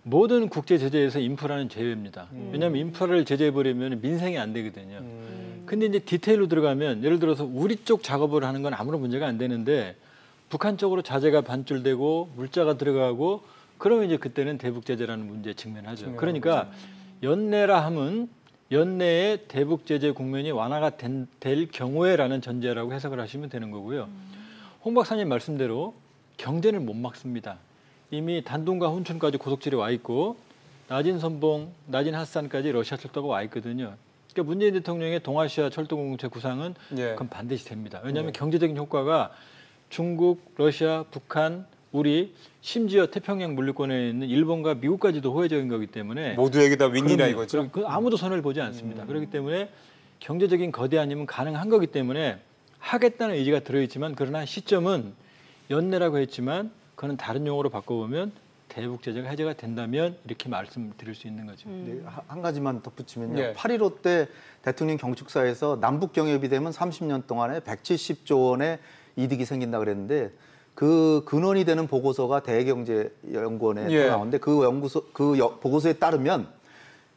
모든 국제 제재에서 인프라는 제외입니다. 왜냐하면 인프라를 제재해버리면 민생이 안 되거든요. 근데 이제 디테일로 들어가면 예를 들어서 우리 쪽 작업을 하는 건 아무런 문제가 안 되는데 북한 쪽으로 자재가 반출되고 물자가 들어가고 그러면 이제 그때는 대북 제재라는 문제에 직면하죠. 그러니까 연내라 함은 연내에 대북 제재 국면이 완화가 될 경우에라는 전제라고 해석을 하시면 되는 거고요. 홍 박사님 말씀대로 경제는 못 막습니다. 이미 단둥과 훈춘까지 고속철이 와 있고 나진 선봉, 나진 핫산까지 러시아 철도가 와 있거든요. 그러니까 문재인 대통령의 동아시아 철도 공동체 구상은 그건 반드시 됩니다. 왜냐하면 경제적인 효과가 중국, 러시아, 북한, 우리 심지어 태평양 물류권에 있는 일본과 미국까지도 호혜적인 거기 때문에 모두에게 다 윈이다 이거죠. 아무도 손해를 보지 않습니다. 그렇기 때문에 경제적인 거대한 힘은 가능한 거기 때문에 하겠다는 의지가 들어있지만 그러나 시점은 연내라고 했지만 그거는 다른 용어로 바꿔보면 대북 제재가 해제가 된다면 이렇게 말씀드릴 수 있는 거죠. 네, 한 가지만 덧붙이면요. 8.15 때 대통령 경축사에서 남북 경협이 되면 30년 동안에 170조 원의 이득이 생긴다 그랬는데 그 근원이 되는 보고서가 대경제연구원에 나오는데 그 보고서에 따르면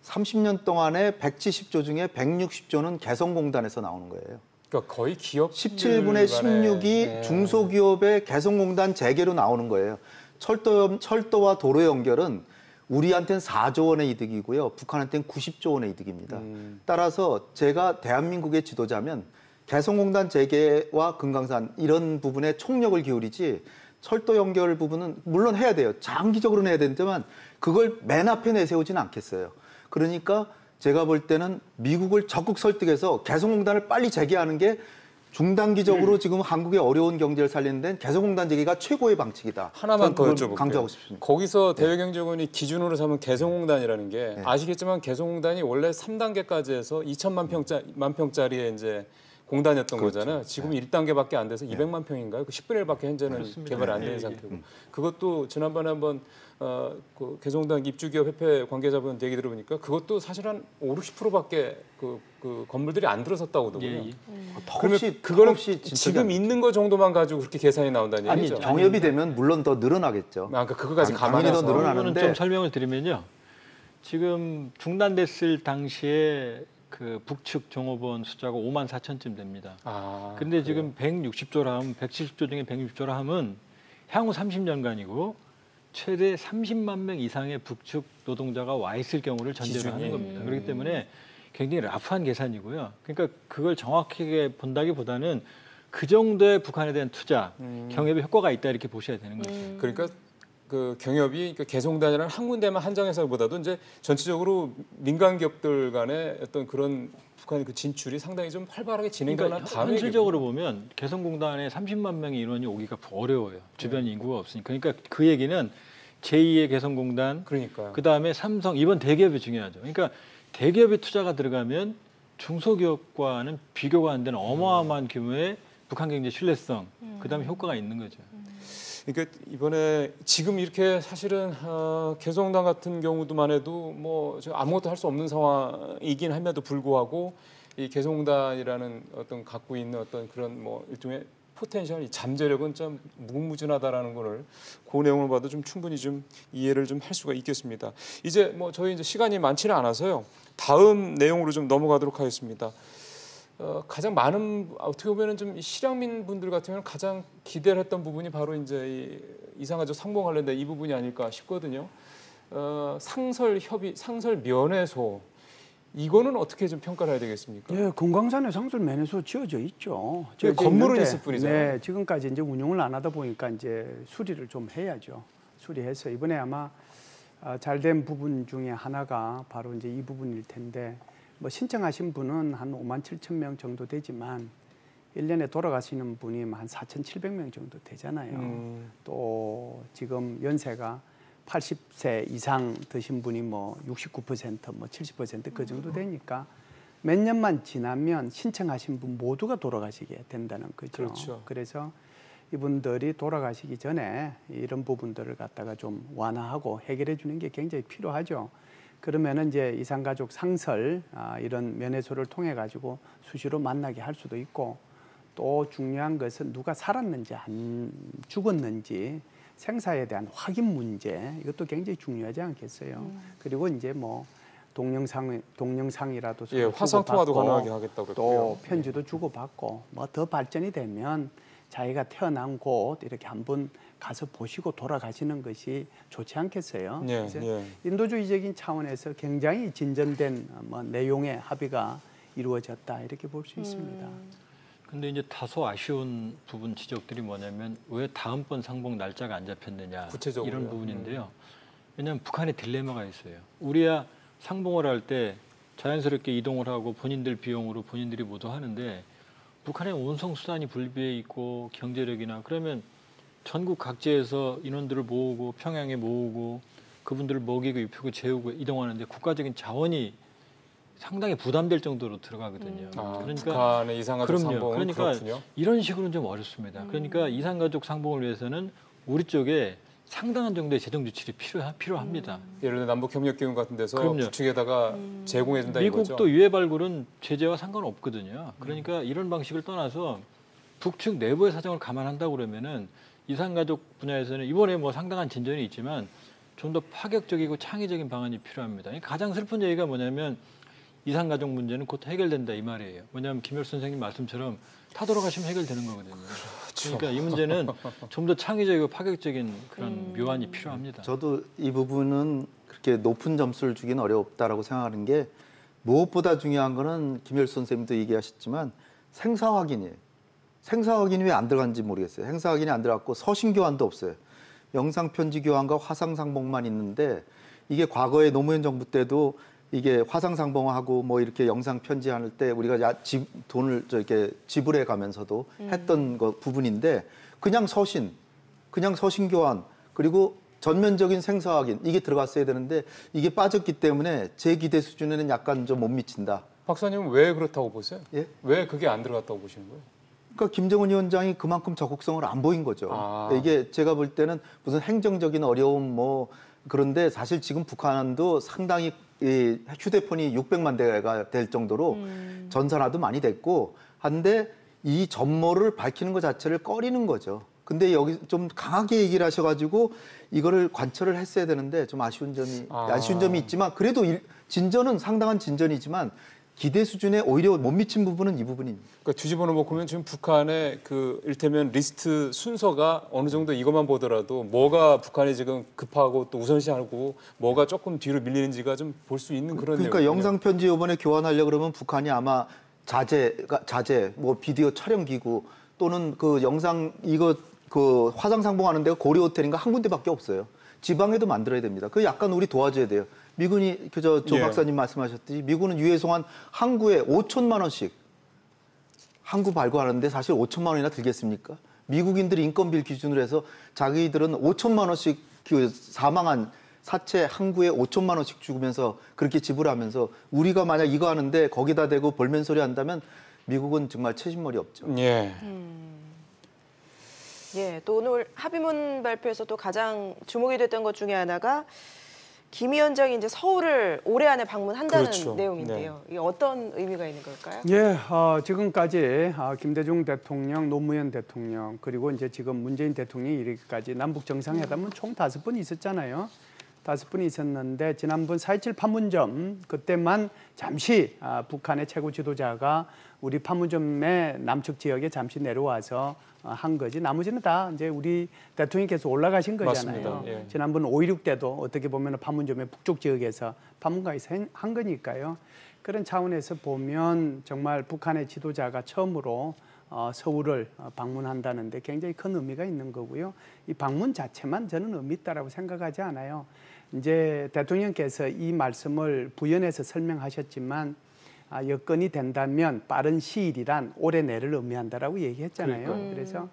30년 동안에 170조 중에 160조는 개성공단에서 나오는 거예요. 그러니까 거의 기업 17분의 16이 중소기업의 개성공단 재개로 나오는 거예요. 철도와 도로 연결은 우리한테는 4조 원의 이득이고요. 북한한테는 90조 원의 이득입니다. 따라서 제가 대한민국의 지도자면 개성공단 재개와 금강산 이런 부분에 총력을 기울이지 철도 연결 부분은 물론 해야 돼요. 장기적으로는 해야 되지만 그걸 맨 앞에 내세우지는 않겠어요. 그러니까 제가 볼 때는 미국을 적극 설득해서 개성공단을 빨리 재개하는 게 중단기적으로 지금 한국의 어려운 경제를 살리는 데는 개성공단 재개가 최고의 방책이다. 하나만 더 여쭤볼게요. 강조하고 싶습니다. 거기서 대외경제원이 기준으로 삼은 개성공단이라는 게 아시겠지만 개성공단이 원래 3단계까지 해서 2천만 평짜리의 이제 공단이었던 그렇죠. 거잖아요. 지금 1단계밖에 안 돼서 200만 평인가요? 그 10분의 1밖에 현재는 그렇습니다. 개발 안 된 상태고 그것도 지난번에 한번 그 개성공단 입주기업 협회 관계자분 얘기 들어보니까 그것도 사실 한 50-60%밖에 그 건물들이 안 들어섰다고 하더군요. 예, 예. 그러면 그거는 지금 있는 거 정도만 가지고 그렇게 계산이 나온다는 아니 얘기죠. 정협이 되면 물론 더 늘어나겠죠. 그러니까 그거까지 당연히 감안해서 더 늘어나는데 좀 설명을 드리면요. 지금 중단됐을 당시에 그 북측 종업원 숫자가 5만 4천쯤 됩니다. 근데 지금 160조라 하면 170조 중에 160조라 하면 향후 30년간이고 최대 30만 명 이상의 북측 노동자가 와 있을 경우를 전제로 하는 겁니다. 그렇기 때문에 굉장히 라프한 계산이고요. 그러니까 그걸 정확하게 본다기보다는 그 정도의 북한에 대한 투자, 경협의 효과가 있다 이렇게 보셔야 되는 거죠. 그러니까 그 경협이 개성공단이라는 한 군데만 한정해서보다도 이제 전체적으로 민간 기업들 간의 어떤 그런 북한의 그 진출이 상당히 좀 활발하게 진행되는 그러니까 다음에 현실적으로 보면 개성공단에 30만 명의 인원이 오기가 어려워요. 주변 인구가 없으니까. 그러니까 그 얘기는 제2의 개성공단, 그러니까요. 그다음에 삼성, 이번 대기업이 중요하죠. 그러니까 대기업의 투자가 들어가면 중소기업과는 비교가 안 되는 어마어마한 규모의 북한 경제 신뢰성, 그다음에 효과가 있는 거죠. 그러니까 이번에 지금 이렇게 사실은 개성공단 같은 경우도만 해도 뭐 아무것도 할 수 없는 상황이긴 함에도 불구하고 이 개성공단이라는 어떤 갖고 있는 어떤 그런 뭐 일종의 포텐셜, 이 잠재력은 좀 무궁무진하다라는 거를 그 내용을 봐도 좀 충분히 좀 이해를 좀 할 수가 있겠습니다. 이제 뭐 저희 이제 시간이 많지는 않아서요. 다음 내용으로 좀 넘어가도록 하겠습니다. 가장 많은 어떻게 보면은 좀 실향민 분들 같은 경우는 가장 기대를 했던 부분이 바로 이제 이산가족 상봉 관련된 이 부분이 아닐까 싶거든요. 상설 협의, 상설 면회소 이거는 어떻게 좀 평가를 해야 되겠습니까? 예, 금강산에 상설 면회소 지어져 있죠. 건물은 있을 뿐이잖아요. 네, 지금까지 이제 운영을 안 하다 보니까 이제 수리를 좀 해야죠. 수리해서 이번에 아마 잘된 부분 중에 하나가 바로 이제 이 부분일 텐데. 뭐 신청하신 분은 한 5만 7천 명 정도 되지만 1년에 돌아가시는 분이 한 4,700명 정도 되잖아요. 또 지금 연세가 80세 이상 드신 분이 뭐 69%, 뭐 70% 그 정도 되니까 몇 년만 지나면 신청하신 분 모두가 돌아가시게 된다는 거죠. 그렇죠. 그래서 이분들이 돌아가시기 전에 이런 부분들을 갖다가 좀 완화하고 해결해 주는 게 굉장히 필요하죠. 그러면은 이제 이산가족 상설 이런 면회소를 통해 가지고 수시로 만나게 할 수도 있고 또 중요한 것은 누가 살았는지 안 죽었는지 생사에 대한 확인 문제 이것도 굉장히 중요하지 않겠어요. 그리고 이제 뭐 동영상이라도 예, 화상 통화도 가능하게 하겠다고 또 그랬고요. 편지도 주고받고 뭐 더 발전이 되면 자기가 태어난 곳 이렇게 한번 가서 보시고 돌아가시는 것이 좋지 않겠어요? 예, 그래서 예. 인도주의적인 차원에서 굉장히 진전된 뭐 내용의 합의가 이루어졌다 이렇게 볼 수 있습니다. 근데 이제 다소 아쉬운 부분 지적들이 뭐냐면 왜 다음번 상봉 날짜가 안 잡혔느냐 구체적으로요. 이런 부분인데요. 왜냐하면 북한에 딜레마가 있어요. 우리야 상봉을 할 때 자연스럽게 이동을 하고 본인들 비용으로 본인들이 모두 하는데 북한의 운송 수단이 불비해 있고 경제력이나 그러면 전국 각지에서 인원들을 모으고 평양에 모으고 그분들을 먹이고 입히고 재우고 이동하는데 국가적인 자원이 상당히 부담될 정도로 들어가거든요. 그러니까 북한의 이산가족 상봉은 그러니까 그렇군요. 이런 식으로는 좀 어렵습니다. 그러니까 이산가족 상봉을 위해서는 우리 쪽에 상당한 정도의 재정 지출이 필요합니다. 예를 들어 남북 협력 기금 같은 데서 그럼요. 북측에다가 제공해 준다 이거죠. 미국도 유해 발굴은 제재와 상관없거든요. 그러니까 이런 방식을 떠나서 북측 내부의 사정을 감안한다고 그러면은 이산가족 분야에서는 이번에 뭐 상당한 진전이 있지만 좀 더 파격적이고 창의적인 방안이 필요합니다. 가장 슬픈 얘기가 뭐냐면 이산가족 문제는 곧 해결된다 이 말이에요. 뭐냐면 김열수 선생님 말씀처럼 타 돌아가시면 해결되는 거거든요. 그러니까 이 문제는 좀 더 창의적이고 파격적인 그런 묘안이 필요합니다. 저도 이 부분은 그렇게 높은 점수를 주기는 어렵다라고 생각하는 게 무엇보다 중요한 거는 김열수 선생님도 얘기하셨지만 생사 확인이에요. 생사 확인이 왜 안 들어간지 모르겠어요. 행사 확인이 안 들어갔고 서신 교환도 없어요. 영상 편지 교환과 화상 상봉만 있는데 이게 과거에 노무현 정부 때도 이게 화상 상봉하고 뭐 이렇게 영상 편지할 때 우리가 돈을 이렇게 지불해 가면서도 했던 거 부분인데 그냥 서신 교환 그리고 전면적인 생사 확인 이게 들어갔어야 되는데 이게 빠졌기 때문에 제 기대 수준에는 약간 좀 못 미친다. 박사님은 왜 그렇다고 보세요? 예? 왜 그게 안 들어갔다고 보시는 거예요? 그러니까 김정은 위원장이 그만큼 적극성을 안 보인 거죠. 아. 이게 제가 볼 때는 무슨 행정적인 어려움 뭐 그런데 사실 지금 북한도 상당히 이 휴대폰이 600만 대가 될 정도로 전산화도 많이 됐고 한데 이 전모를 밝히는 것 자체를 꺼리는 거죠. 근데 여기 좀 강하게 얘기를 하셔가지고 이거를 관철을 했어야 되는데 좀 아쉬운 점이 있지만 그래도 진전은 상당한 진전이지만 기대 수준에 오히려 못 미친 부분은 이 부분입니다. 그러니까 뒤집어 놓으면 지금 북한의 그 일테면 리스트 순서가 어느 정도 이것만 보더라도 뭐가 북한이 지금 급하고 또 우선시하고 뭐가 조금 뒤로 밀리는지가 좀 볼 수 있는 그런 그러니까 내용이네요. 영상 편지 이번에 교환하려 그러면 북한이 아마 자재 뭐 비디오 촬영 기구 또는 그 영상 이거 그 화상 상봉하는 데가 고려 호텔인가 한 군데밖에 없어요. 지방에도 만들어야 됩니다. 그 약간 우리 도와줘야 돼요. 미군이 조 예. 박사님 말씀하셨듯이 미군은 유해송환 항구에 5천만 원씩 항구 발굴하는데 사실 5천만 원이나 들겠습니까? 미국인들이 인건비를 기준으로 해서 자기들은 5천만 원씩 그 사망한 사체 항구에 5천만 원씩 주면서 그렇게 지불하면서 우리가 만약 이거 하는데 거기다 대고 볼멘 소리 한다면 미국은 정말 채신머리 없죠. 예. 예, 또 오늘 합의문 발표에서 또 가장 주목이 됐던 것 중에 하나가 김 위원장이 이제 서울을 올해 안에 방문한다는 그렇죠. 내용인데요. 이게 어떤 의미가 있는 걸까요? 예, 지금까지 김대중 대통령, 노무현 대통령 그리고 이제 지금 문재인 대통령이 이르기까지 남북 정상회담은 총 5번 있었잖아요. 5번 있었는데 지난번 4.27 판문점 그때만 잠시 북한의 최고 지도자가 우리 판문점의 남측 지역에 잠시 내려와서 한 거지. 나머지는 다 이제 우리 대통령께서 올라가신 거잖아요. 맞습니다. 예. 지난번 5.16 때도 어떻게 보면 판문점의 북쪽 지역에서 판문가에서 한 거니까요. 그런 차원에서 보면 정말 북한의 지도자가 처음으로 서울을 방문한다는데 굉장히 큰 의미가 있는 거고요. 이 방문 자체만 저는 의미 있다라고 생각하지 않아요. 이제 대통령께서 이 말씀을 부연해서 설명하셨지만 여건이 된다면 빠른 시일이란 올해 내를 의미한다라고 얘기했잖아요. 그래서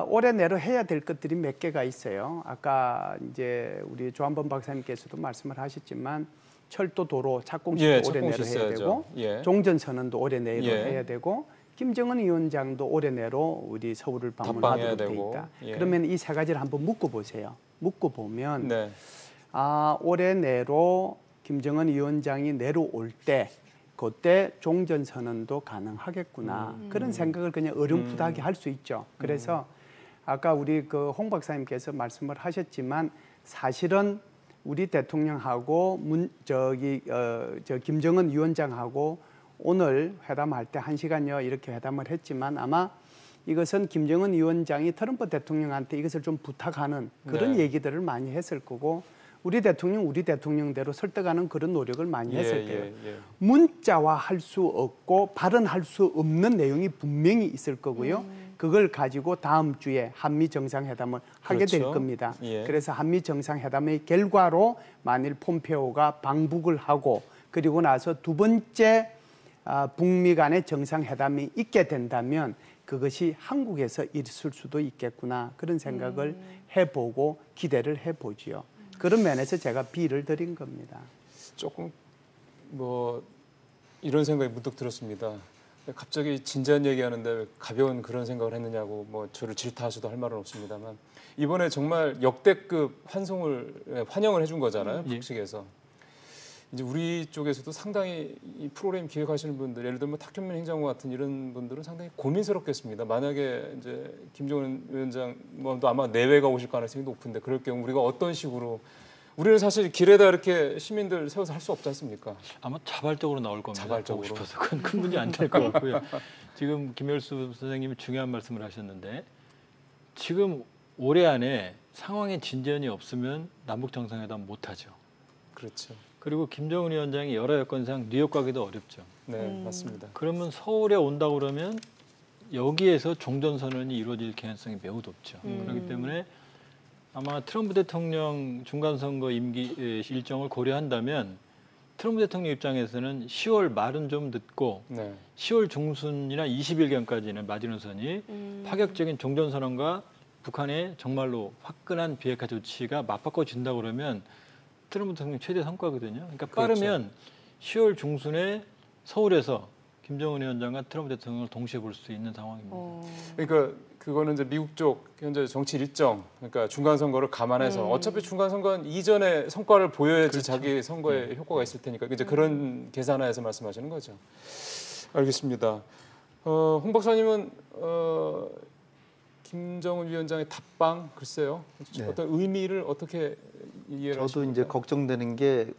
올해 내로 해야 될 것들이 몇 개가 있어요. 아까 이제 우리 조한범 박사님께서도 말씀을 하셨지만 철도 도로 착공식도 올해 내로 해야 되고 종전선언도 올해 내로 해야 되고 김정은 위원장도 올해 내로 우리 서울을 방문하도록 돼 있다. 그러면 이 세 가지를 한번 묶어 보세요. 묶어 보면 올해 내로 김정은 위원장이 내려올 때 그때 종전선언도 가능하겠구나. 그런 생각을 그냥 어렴풋하게 할 수 있죠. 그래서 아까 우리 그 홍 박사님께서 말씀을 하셨지만 사실은 우리 대통령하고 김정은 위원장하고 오늘 회담할 때 1시간여 이렇게 회담을 했지만 아마 이것은 김정은 위원장이 트럼프 대통령한테 이것을 좀 부탁하는 그런 얘기들을 많이 했을 거고 우리 대통령대로 설득하는 그런 노력을 많이 했을 거예요. 문자화할 수 없고 발언할 수 없는 내용이 분명히 있을 거고요. 그걸 가지고 다음 주에 한미 정상회담을 하게 될 겁니다. 그래서 한미 정상회담의 결과로 만일 폼페오가 방북을 하고 그리고 나서 두 번째 북미 간의 정상회담이 있게 된다면 그것이 한국에서 있을 수도 있겠구나. 그런 생각을 해보고 기대를 해보지요. 그런 면에서 제가 비를 드린 겁니다. 조금 뭐 이런 생각이 문득 들었습니다. 갑자기 진지한 얘기하는데 왜 가벼운 그런 생각을 했느냐고 뭐 저를 질타하셔도 할 말은 없습니다만 이번에 정말 역대급 환영을 해준 거잖아요. 북측에서. 이제 우리 쪽에서도 상당히 이 프로그램 기획하시는 분들, 예를 들면 탁현민 행정관 같은 이런 분들은 상당히 고민스럽겠습니다. 만약에 이제 김정은 위원장도 아마 내외가 오실 가능성이 높은데 그럴 경우 우리가 어떤 식으로 우리는 사실 길에다 이렇게 시민들 세워서 할 수 없지 않습니까? 아마 자발적으로 나올 겁니다. 자발적으로. 보고 싶어서 그건 큰 문제 안 될 것 같고요. 지금 김열수 선생님이 중요한 말씀을 하셨는데 지금 올해 안에 상황의 진전이 없으면 남북 정상회담 못 하죠. 그렇죠. 그리고 김정은 위원장이 여러 여건상 뉴욕 가기도 어렵죠. 네, 맞습니다. 그러면 서울에 온다고 그러면 여기에서 종전선언이 이루어질 가능성이 매우 높죠. 그렇기 때문에 아마 트럼프 대통령 중간선거 임기 일정을 고려한다면 트럼프 대통령 입장에서는 10월 말은 좀 늦고 10월 중순이나 20일경까지는 마지노선이 파격적인 종전선언과 북한의 정말로 화끈한 비핵화 조치가 맞바꿔진다고 그러면 트럼프 대통령 최대 성과거든요. 그러니까 빠르면 10월 중순에 서울에서 김정은 위원장과 트럼프 대통령을 동시에 볼 수 있는 상황입니다. 그러니까 그거는 이제 미국 쪽 현재 정치 일정, 그러니까 중간 선거를 감안해서 어차피 중간 선거는 이전에 성과를 보여야지 자기 선거에 효과가 있을 테니까 이제 그런 계산하에서 말씀하시는 거죠. 알겠습니다. 홍 박사님은 김정은 위원장의 답방 글쎄요. 네. 어떤 의미를 어떻게 이해를 저도 하십니까? 이제 걱정되는 게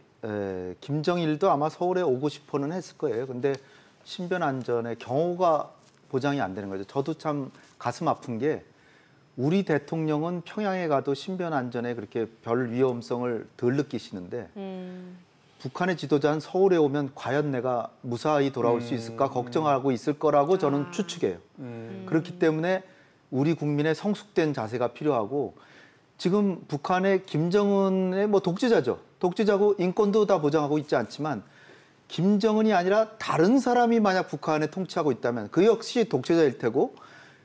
김정일도 아마 서울에 오고 싶어는 했을 거예요. 근데 신변 안전의 경호가 보장이 안 되는 거죠. 저도 참 가슴 아픈 게 우리 대통령은 평양에 가도 신변 안전에 그렇게 별 위험성을 덜 느끼시는데 북한의 지도자는 서울에 오면 과연 내가 무사히 돌아올 수 있을까 걱정하고 있을 거라고 저는 추측해요. 그렇기 때문에 우리 국민의 성숙된 자세가 필요하고 지금 북한의 김정은의 뭐 독재자죠. 독재자고 인권도 다 보장하고 있지 않지만 김정은이 아니라 다른 사람이 만약 북한에 통치하고 있다면 그 역시 독재자일 테고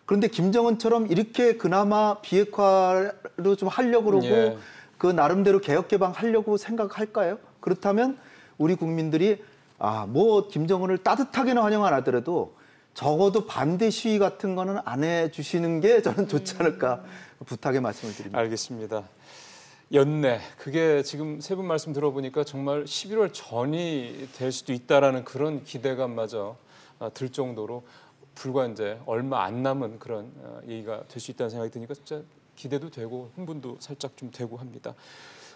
그런데 김정은처럼 이렇게 그나마 비핵화로 좀 하려고 그러고 예. 그 나름대로 개혁 개방하려고 생각할까요? 그렇다면 우리 국민들이 뭐 김정은을 따뜻하게는 환영 안 하더라도 적어도 반대 시위 같은 거는 안 해주시는 게 저는 좋지 않을까 부탁의 말씀을 드립니다. 알겠습니다. 연내 그게 지금 세 분 말씀 들어보니까 정말 11월 전이 될 수도 있다라는 그런 기대감마저 들 정도로 불과 이제 얼마 안 남은 그런 얘기가 될 수 있다는 생각이 드니까 진짜 기대도 되고 흥분도 살짝 좀 되고 합니다.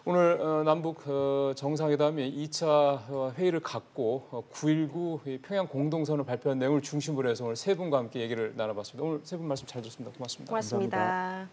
오늘 남북 정상회담이 2차 회의를 갖고 9.19 평양 공동선언 발표한 내용을 중심으로 해서 오늘 세 분과 함께 얘기를 나눠봤습니다. 오늘 세 분 말씀 잘 들었습니다. 고맙습니다. 고맙습니다.